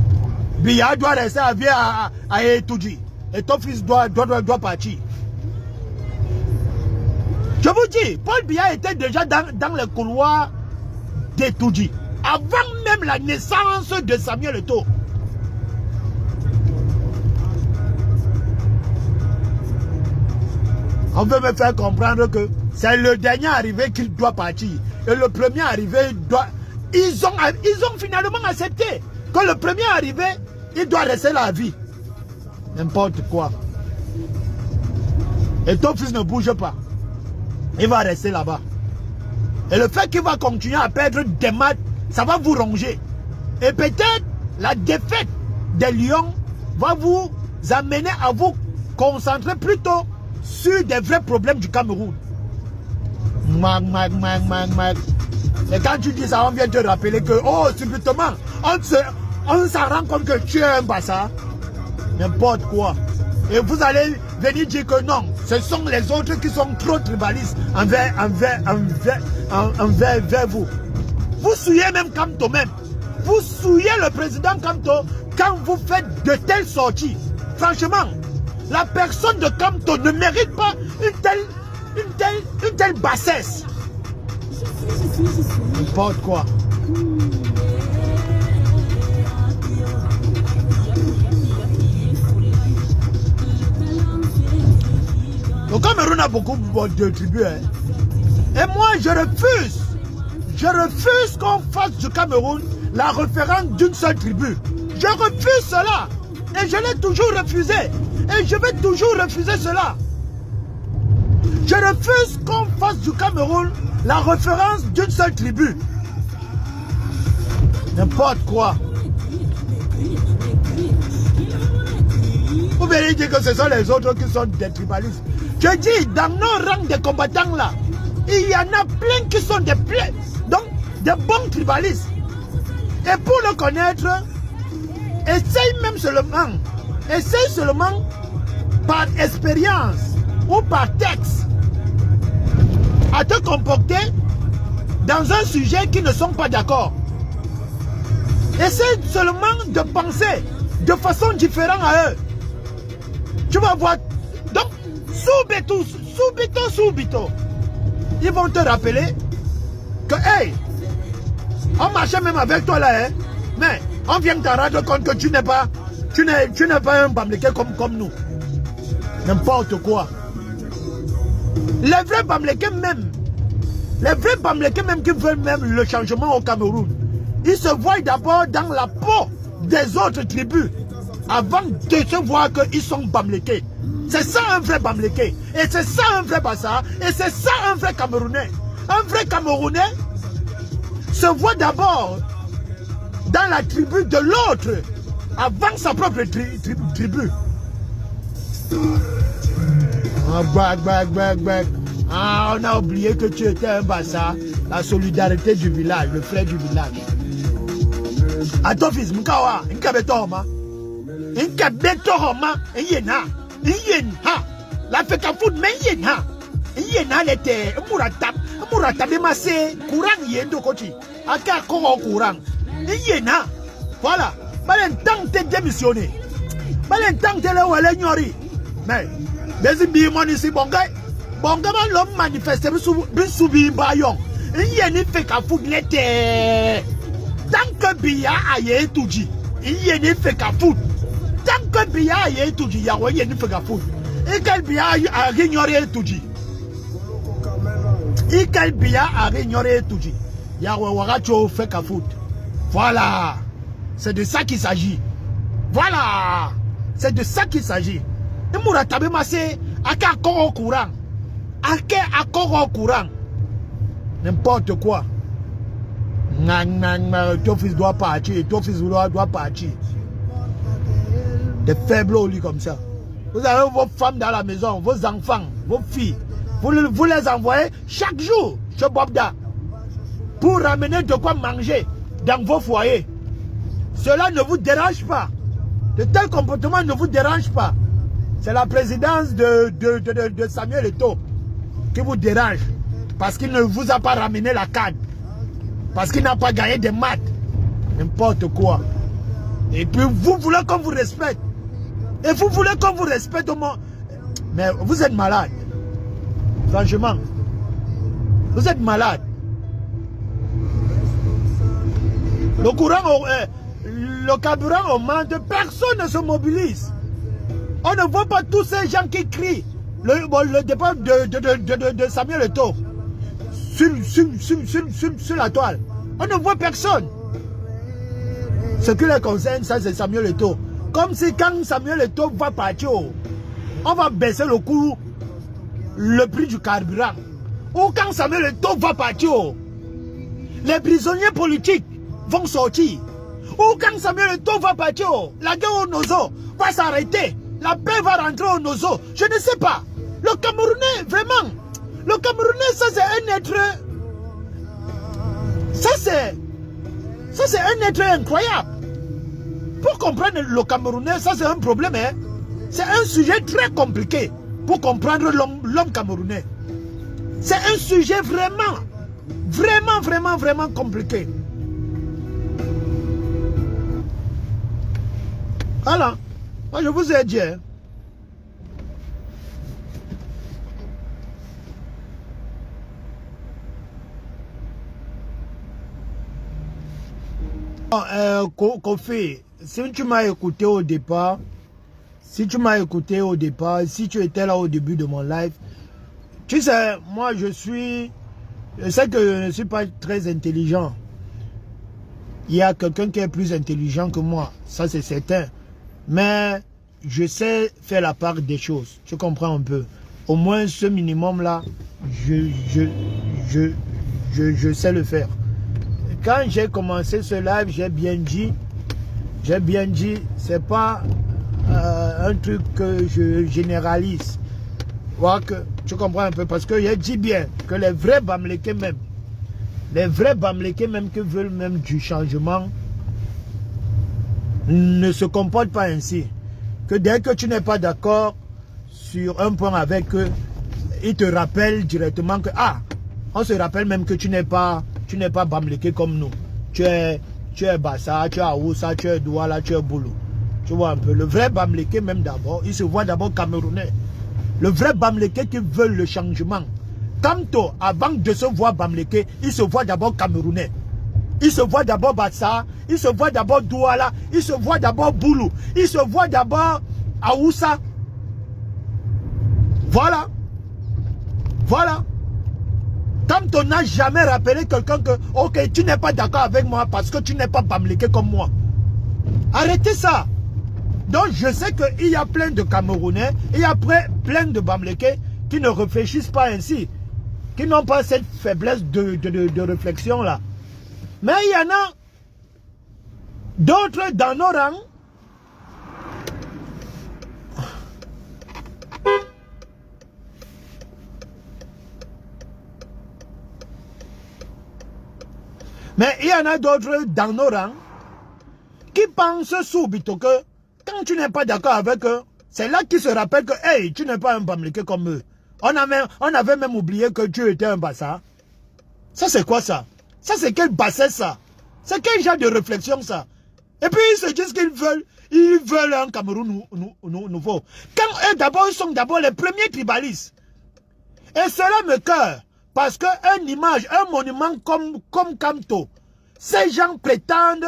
Biya doit rester à Etouji. Et ton fils doit partir. Je vous dis, Paul Biya était déjà dans le couloir d'Etouji. Avant même la naissance de Samuel Eto'o. On veut me faire comprendre que c'est le dernier arrivé qui doit partir. Et le premier arrivé doit... Ils ont finalement accepté que le premier arrivé, il doit rester la vie. N'importe quoi. Et ton fils ne bouge pas. Il va rester là-bas. Et le fait qu'il va continuer à perdre des matchs, ça va vous ronger. Et peut-être la défaite des Lions va vous amener à vous concentrer plutôt sur des vrais problèmes du Cameroun. Et quand tu dis ça, on vient te rappeler que, oh, subitement, on s'en rend compte que tu es un bassa. N'importe quoi. Et vous allez venir dire que non, ce sont les autres qui sont trop tribalistes envers vous. Vous souillez même Kamto même. Vous souillez le président Kamto quand vous faites de telles sorties. Franchement, la personne de Kamto ne mérite pas une telle bassesse. N'importe quoi. Le Cameroun a beaucoup de tribus. Hein. Et moi, je refuse qu'on fasse du Cameroun la référence d'une seule tribu. Je refuse cela. Et je l'ai toujours refusé. Et je vais toujours refuser cela. Je refuse qu'on fasse du Cameroun la référence d'une seule tribu. N'importe quoi. Vous verrez dire que ce sont les autres qui sont des tribalistes. Je dis, dans nos rangs de combattants là, il y en a plein qui sont des bons tribalistes. Et pour le connaître, essaye seulement par expérience ou par texte à te comporter dans un sujet qui ne sont pas d'accord. Essaye seulement de penser de façon différente à eux. Tu vas voir. Donc, subito, ils vont te rappeler que, hey, on marchait même avec toi là, hein, mais on vient de te rendre compte que tu n'es pas un Bamléké comme nous. N'importe quoi. Les vrais Bamlékés même qui veulent même le changement au Cameroun, ils se voient d'abord dans la peau des autres tribus avant de se voir qu'ils sont Bamlékés. C'est ça un vrai Bamléké. Et c'est ça un vrai Bassa. Et c'est ça un vrai Camerounais. Un vrai Camerounais se voit d'abord dans la tribu de l'autre avant sa propre tribu. Ah, on a oublié que tu étais un Bassa. La solidarité du village, le frère du village. A ton fils, Mkawa, Nkabetoma. Nkabetoma, Yena. Yena. La feka food, mais Yena. Yena l'était Murata Bemassé, courant Yendo Koti. Aka Koro courant. Yena. Voilà. Balentan t'es démissionné. Balentan t'es là où elle est ignorée. Mais, des bimons ici, bon gars. Bon gars, l'homme manifeste, Bissoubi Bayon. Yeni feka food l'était. Tant que Biya a Etouji, Yeni feka food. Tant que Biya est tout dit, Yahweh est fait gafou. Et quel Biya a ignoré tout dit. Et quel Biya a ignoré tout dit. Yahweh Waracho fait gafou. Voilà. C'est de ça qu'il s'agit. Voilà. C'est de ça qu'il s'agit. Et Moura Tabemase, à quel accord au courant? À quel accord au courant? N'importe quoi. Ton fils doit partir, ton fils doit partir. Des faibles au lit comme ça. Vous avez vos femmes dans la maison, vos enfants, vos filles. Vous les envoyez chaque jour chez Bobda pour ramener de quoi manger dans vos foyers. Cela ne vous dérange pas. De tels comportements ne vous dérangent pas. C'est la présidence de Samuel Eto'o qui vous dérange. Parce qu'il ne vous a pas ramené la canne. Parce qu'il n'a pas gagné des maths. N'importe quoi. Et puis vous voulez qu'on vous respecte. Et vous voulez qu'on vous respecte au moins. Mais vous êtes malade. Franchement. Vous êtes malade. Le courant, le carburant augmente. Personne ne se mobilise. On ne voit pas tous ces gens qui crient. Le départ de Samuel Eto'o. Sur la toile. On ne voit personne. Ce qui les concerne, ça c'est Samuel Eto'o. Comme si quand Samuel Eto'o va partir, on va baisser le prix du carburant. Ou quand Samuel Eto'o va partir, les prisonniers politiques vont sortir. Ou quand Samuel Eto'o va partir, la guerre au Nozo va s'arrêter. La paix va rentrer au Nozo. Je ne sais pas. Le Camerounais, vraiment. Le Camerounais, ça c'est un être... Ça c'est un être incroyable. Pour comprendre le Camerounais, ça c'est un problème. Hein? C'est un sujet très compliqué pour comprendre l'homme camerounais. C'est un sujet vraiment compliqué. Voilà. Moi je vous ai dit. Hein? Kofi, si tu m'as écouté au départ, si tu étais là au début de mon live, tu sais, moi je sais que je ne suis pas très intelligent. Il y a quelqu'un qui est plus intelligent que moi, ça c'est certain. Mais je sais faire la part des choses, tu comprends un peu. Au moins ce minimum là, je sais le faire. Quand j'ai commencé ce live, j'ai bien dit, c'est pas un truc que je généralise. Voilà que tu comprends un peu, parce que j'ai dit bien que les vrais Bamlékés même, qui veulent même du changement, ne se comportent pas ainsi. Que dès que tu n'es pas d'accord sur un point avec eux, ils te rappellent directement que, on se rappelle même que tu n'es pas Bamléké comme nous. Tu es Bassa, tu es Aoussa, tu es Douala, tu es Boulou. Tu vois un peu. Le vrai Bamléké même d'abord, il se voit d'abord camerounais. Le vrai Bamléké qui veut le changement. Tantôt, avant de se voir Bamléké, il se voit d'abord camerounais. Il se voit d'abord Bassa, il se voit d'abord Douala, il se voit d'abord Boulou, il se voit d'abord Aoussa. Voilà. Voilà. Quand on n'a jamais rappelé quelqu'un que, ok, tu n'es pas d'accord avec moi parce que tu n'es pas Bamléké comme moi. Arrêtez ça. Donc je sais qu'il y a plein de Camerounais, il y a plein de Bamlékés qui ne réfléchissent pas ainsi, qui n'ont pas cette faiblesse de réflexion là. Mais il y en a d'autres dans nos rangs. Mais il y en a d'autres dans nos rangs qui pensent subito que quand tu n'es pas d'accord avec eux, c'est là qu'ils se rappellent que hey, tu n'es pas un Bamléké comme eux. On avait même oublié que tu étais un Bassa. Ça c'est quoi ça? Ça c'est quel bassesse ça? C'est quel genre de réflexion ça? Et puis ils se disent qu'ils veulent un Cameroun nouveau. Quand eux d'abord, ils sont d'abord les premiers tribalistes. Et cela me cœur. Parce qu'une image, un monument comme Kamto, ces gens prétendent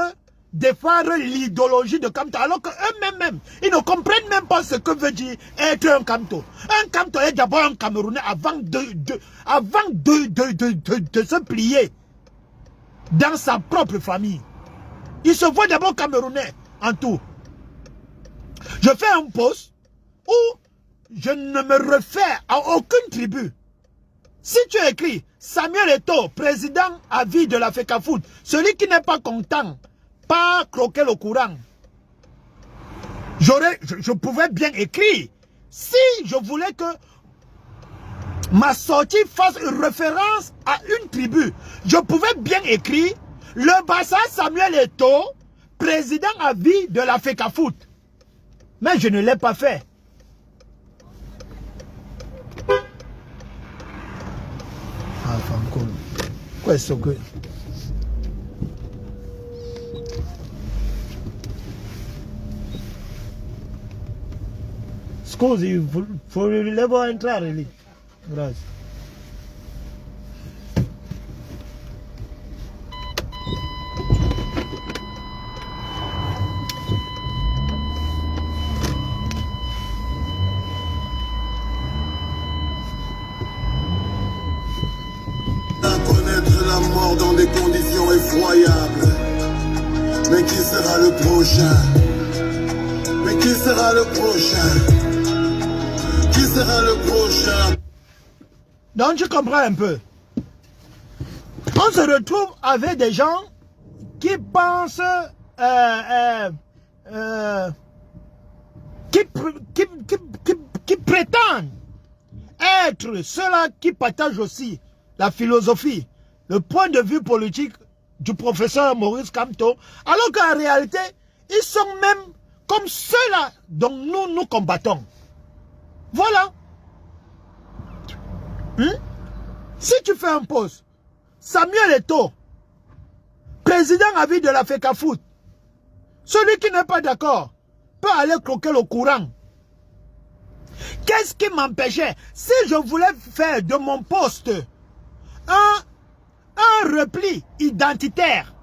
défendre l'idéologie de Kamto, alors qu'eux-mêmes, ils ne comprennent même pas ce que veut dire être un Kamto. Un Kamto est d'abord un Camerounais avant de se plier dans sa propre famille. Il se voit d'abord Camerounais en tout. Je fais un post où je ne me réfère à aucune tribu. Si tu écris Samuel Eto'o, président à vie de la FECAFOOT, celui qui n'est pas content, pas croquer le courant, je pouvais bien écrire. Si je voulais que ma sortie fasse une référence à une tribu, je pouvais bien écrire le Bassa Samuel Eto'o, président à vie de la FECAFOOT. Mais je ne l'ai pas fait. Ah, Franco. Questo qui. Scusi, volevo entrare lì. Grazie. Connaître la mort dans des conditions effroyables. Mais qui sera le prochain? Mais qui sera le prochain? Qui sera le prochain? Donc tu comprends un peu. On se retrouve avec des gens qui pensent qui prétendent être ceux-là qui partagent aussi la philosophie, le point de vue politique du professeur Maurice Kamto, alors qu'en réalité, ils sont même comme ceux-là dont nous combattons. Voilà. Si tu fais un post, Samuel Eto'o, président à vie de la FECAFOOT, celui qui n'est pas d'accord peut aller croquer le courant. Qu'est-ce qui m'empêchait? Si je voulais faire de mon poste un repli identitaire,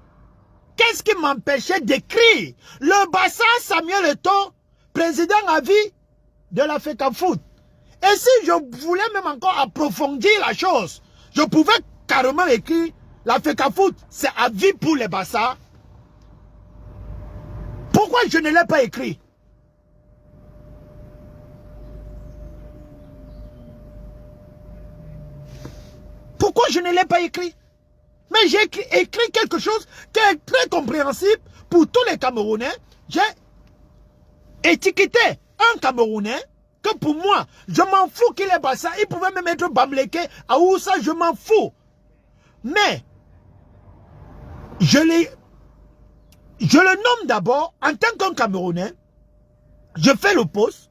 qu'est-ce qui m'empêchait d'écrire le Bassa Samuel Eto'o, président à vie de la FECAFOOT? Et si je voulais même encore approfondir la chose, je pouvais carrément écrire la FECAFOOT, c'est à vie pour les Bassa. Pourquoi je ne l'ai pas écrit? Pourquoi je ne l'ai pas écrit? Mais j'ai écrit quelque chose qui est très compréhensible pour tous les Camerounais. J'ai étiqueté un Camerounais que pour moi, je m'en fous qu'il est Bassa. Il pouvait même être Bamleke, Aoussa, je m'en fous. Mais, je le nomme d'abord en tant qu'un Camerounais. Je fais le post.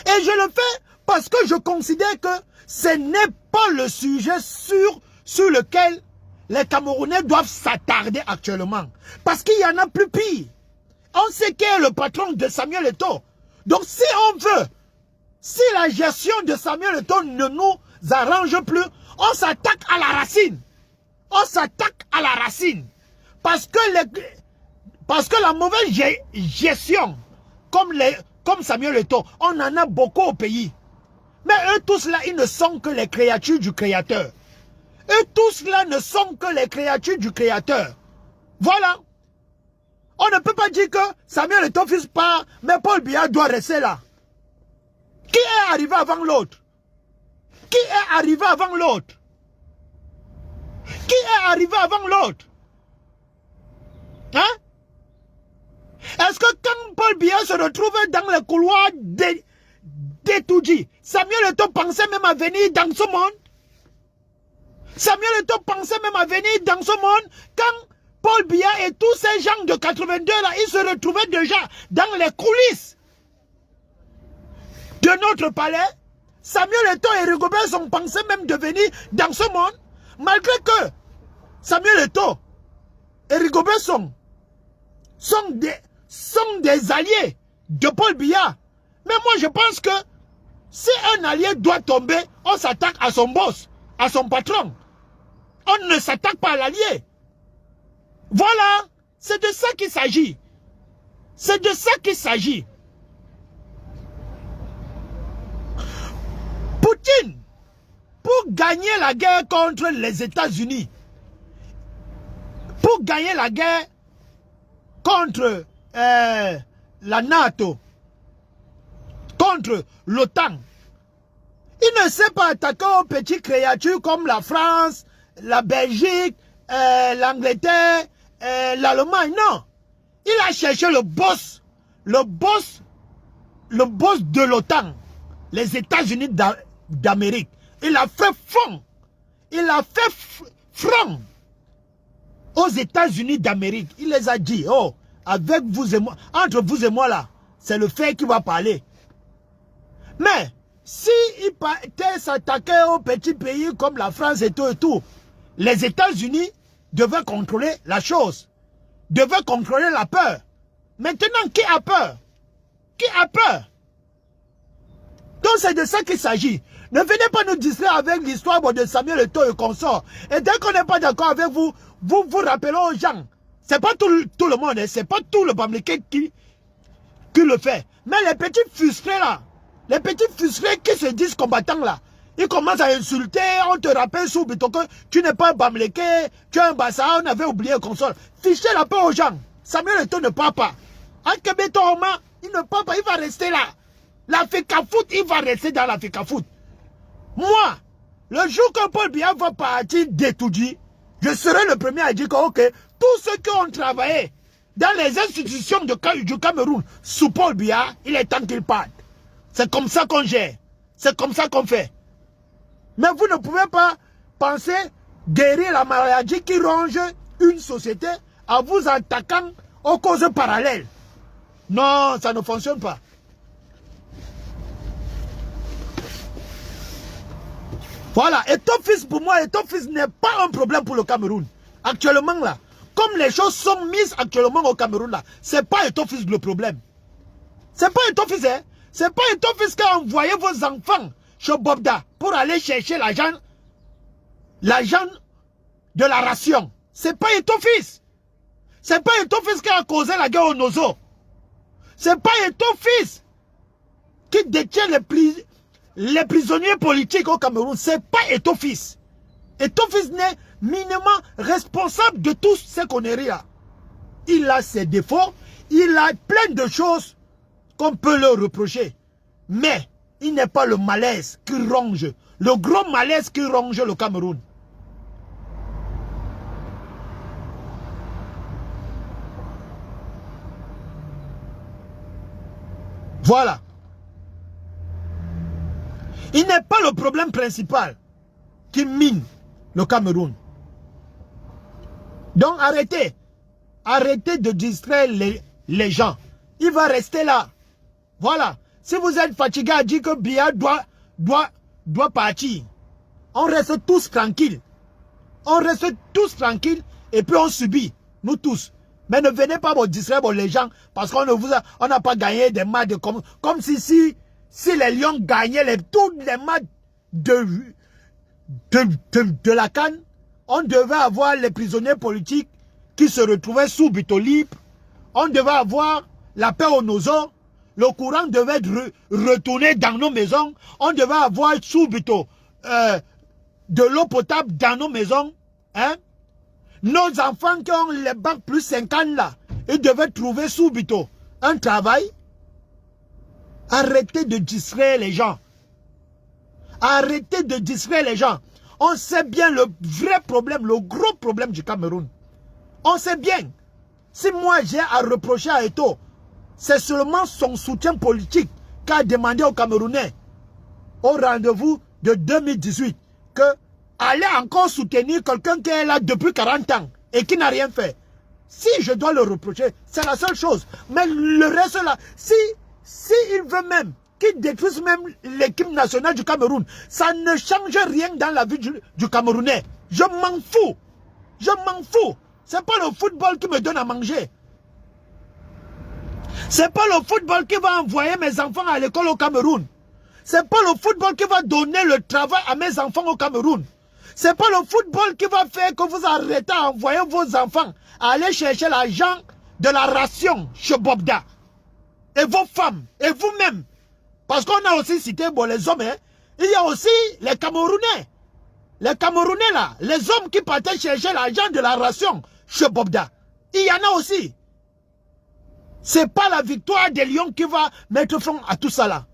Et je le fais parce que je considère que ce n'est pas le sujet sur lequel les Camerounais doivent s'attarder actuellement. Parce qu'il y en a plus pire. On sait qui est le patron de Samuel Eto'o. Donc si on veut, si la gestion de Samuel Eto'o ne nous arrange plus, on s'attaque à la racine. On s'attaque à la racine. Parce que la mauvaise gestion, comme Samuel Eto'o, on en a beaucoup au pays. Mais eux tous là, ils ne sont que les créatures du Créateur. Eux tous là ne sont que les créatures du Créateur. Voilà. On ne peut pas dire que Samuel Eto'o fils pas, mais Paul Biya doit rester là. Qui est arrivé avant l'autre? Qui est arrivé avant l'autre? Qui est arrivé avant l'autre? Hein? Est-ce que quand Paul Biya se retrouvait dans le couloir d'Etoudji, Samuel Eto'o pensait même à venir dans ce monde? Samuel Eto'o pensait même à venir dans ce monde quand Paul Biya et tous ces gens de 82 là, ils se retrouvaient déjà dans les coulisses de notre palais. Samuel Eto'o et Rigobert Song pensaient même de venir dans ce monde, malgré que Samuel Eto'o et Rigobert Song sont des alliés de Paul Biya. Mais moi je pense que si un allié doit tomber, on s'attaque à son boss, à son patron. On ne s'attaque pas à l'allié. Voilà. C'est de ça qu'il s'agit. C'est de ça qu'il s'agit. Poutine, pour gagner la guerre contre les États-Unis, pour gagner la guerre contre la NATO, contre l'OTAN, il ne s'est pas attaqué aux petites créatures comme la France, la Belgique, l'Angleterre, l'Allemagne. Non. Il a cherché le boss de l'OTAN, les États-Unis d'Amérique. Il a fait front. Il a fait front aux États-Unis d'Amérique. Il les a dit, oh, avec vous et moi, entre vous et moi là, c'est le fait qui va parler. Mais, si il partait s'attaquer aux petits pays comme la France et tout, les États-Unis devaient contrôler la chose, devaient contrôler la peur. Maintenant, qui a peur? Qui a peur? Donc, c'est de ça qu'il s'agit. Ne venez pas nous distraire avec l'histoire de Samuel Eto'o et consort. Et dès qu'on n'est pas d'accord avec vous, vous rappelez aux gens. C'est pas tout le monde, c'est pas tout le Bamileke qui le fait. Mais les petits frustrés là, les petits frustrés qui se disent combattants là, ils commencent à insulter, on te rappelle sous que tu n'es pas un Bamileke, tu es un Bassa, on avait oublié le console. Fichez la paix aux gens. Samuel Eto'o ne part pas. Akebeto Oma, il ne part pas, il va rester là. L'Africa Foot, il va rester dans l'Africa Foot. Moi, le jour que Paul Biya va partir d'Etoudi, je serai le premier à dire que ok, tous ceux qui ont travaillé dans les institutions du Cameroun sous Paul Biya, il est temps qu'ils partent. C'est comme ça qu'on gère. C'est comme ça qu'on fait. Mais vous ne pouvez pas penser guérir la maladie qui ronge une société en vous attaquant aux causes parallèles. Non, ça ne fonctionne pas. Voilà, et ton fils pour moi, et ton fils n'est pas un problème pour le Cameroun. Actuellement là, comme les choses sont mises actuellement au Cameroun là, c'est pas ton fils le problème. C'est pas ton fils, hein. C'est pas ton fils qui a envoyé vos enfants chez Bobda pour aller chercher l'argent de la ration. C'est pas ton fils. C'est pas ton fils qui a causé la guerre au Nozo. C'est pas ton fils qui détient les prisonniers politiques au Cameroun. C'est pas ton fils. Et ton fils n'est minimum responsable de tout ce conneries là. Il a ses défauts, il a plein de choses qu'on peut leur reprocher. Mais il n'est pas le malaise qui ronge, le gros malaise qui ronge le Cameroun. Voilà. Il n'est pas le problème principal qui mine le Cameroun. Donc arrêtez. Arrêtez de distraire les gens. Il va rester là. Voilà. Si vous êtes fatigué à dire que Biya doit partir, on reste tous tranquilles. On reste tous tranquilles et puis on subit. Nous tous. Mais ne venez pas vous distraire les gens parce qu'on n'a pas gagné des matchs comme si les Lions gagnaient tous les matchs de la CAN, on devait avoir les prisonniers politiques qui se retrouvaient sous Bito libre. On devait avoir la paix au Nozo. Le courant devait retourner dans nos maisons. On devait avoir sous Bito de l'eau potable dans nos maisons. Hein? Nos enfants qui ont les bacs plus 50 là, ils devaient trouver sous Bito un travail. Arrêtez de distraire les gens. Arrêtez de distraire les gens. On sait bien le vrai problème, le gros problème du Cameroun. On sait bien. Si moi j'ai à reprocher à Eto'o, c'est seulement son soutien politique qu'a demandé aux Camerounais au rendez-vous de 2018 que allez encore soutenir quelqu'un qui est là depuis 40 ans et qui n'a rien fait. Si je dois le reprocher, c'est la seule chose. Mais le reste là, si il veut même qu'il détruise même l'équipe nationale du Cameroun, ça ne change rien dans la vie du Camerounais. Je m'en fous. Je m'en fous. C'est pas le football qui me donne à manger. C'est pas le football qui va envoyer mes enfants à l'école au Cameroun. C'est pas le football qui va donner le travail à mes enfants au Cameroun. C'est pas le football qui va faire que vous arrêtez à envoyer vos enfants à aller chercher l'argent de la ration chez Bobda. Et vos femmes, et vous-même. Parce qu'on a aussi cité bon, les hommes, hein. Il y a aussi les Camerounais. Les Camerounais là, les hommes qui partaient chercher l'argent de la ration chez Bobda. Il y en a aussi. C'est pas la victoire des lions qui va mettre fin à tout ça là.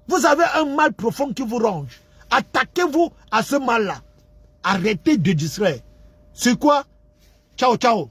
Vous avez un mal profond qui vous ronge. Attaquez-vous à ce mal là. Arrêtez de distraire. C'est quoi? Ciao, ciao.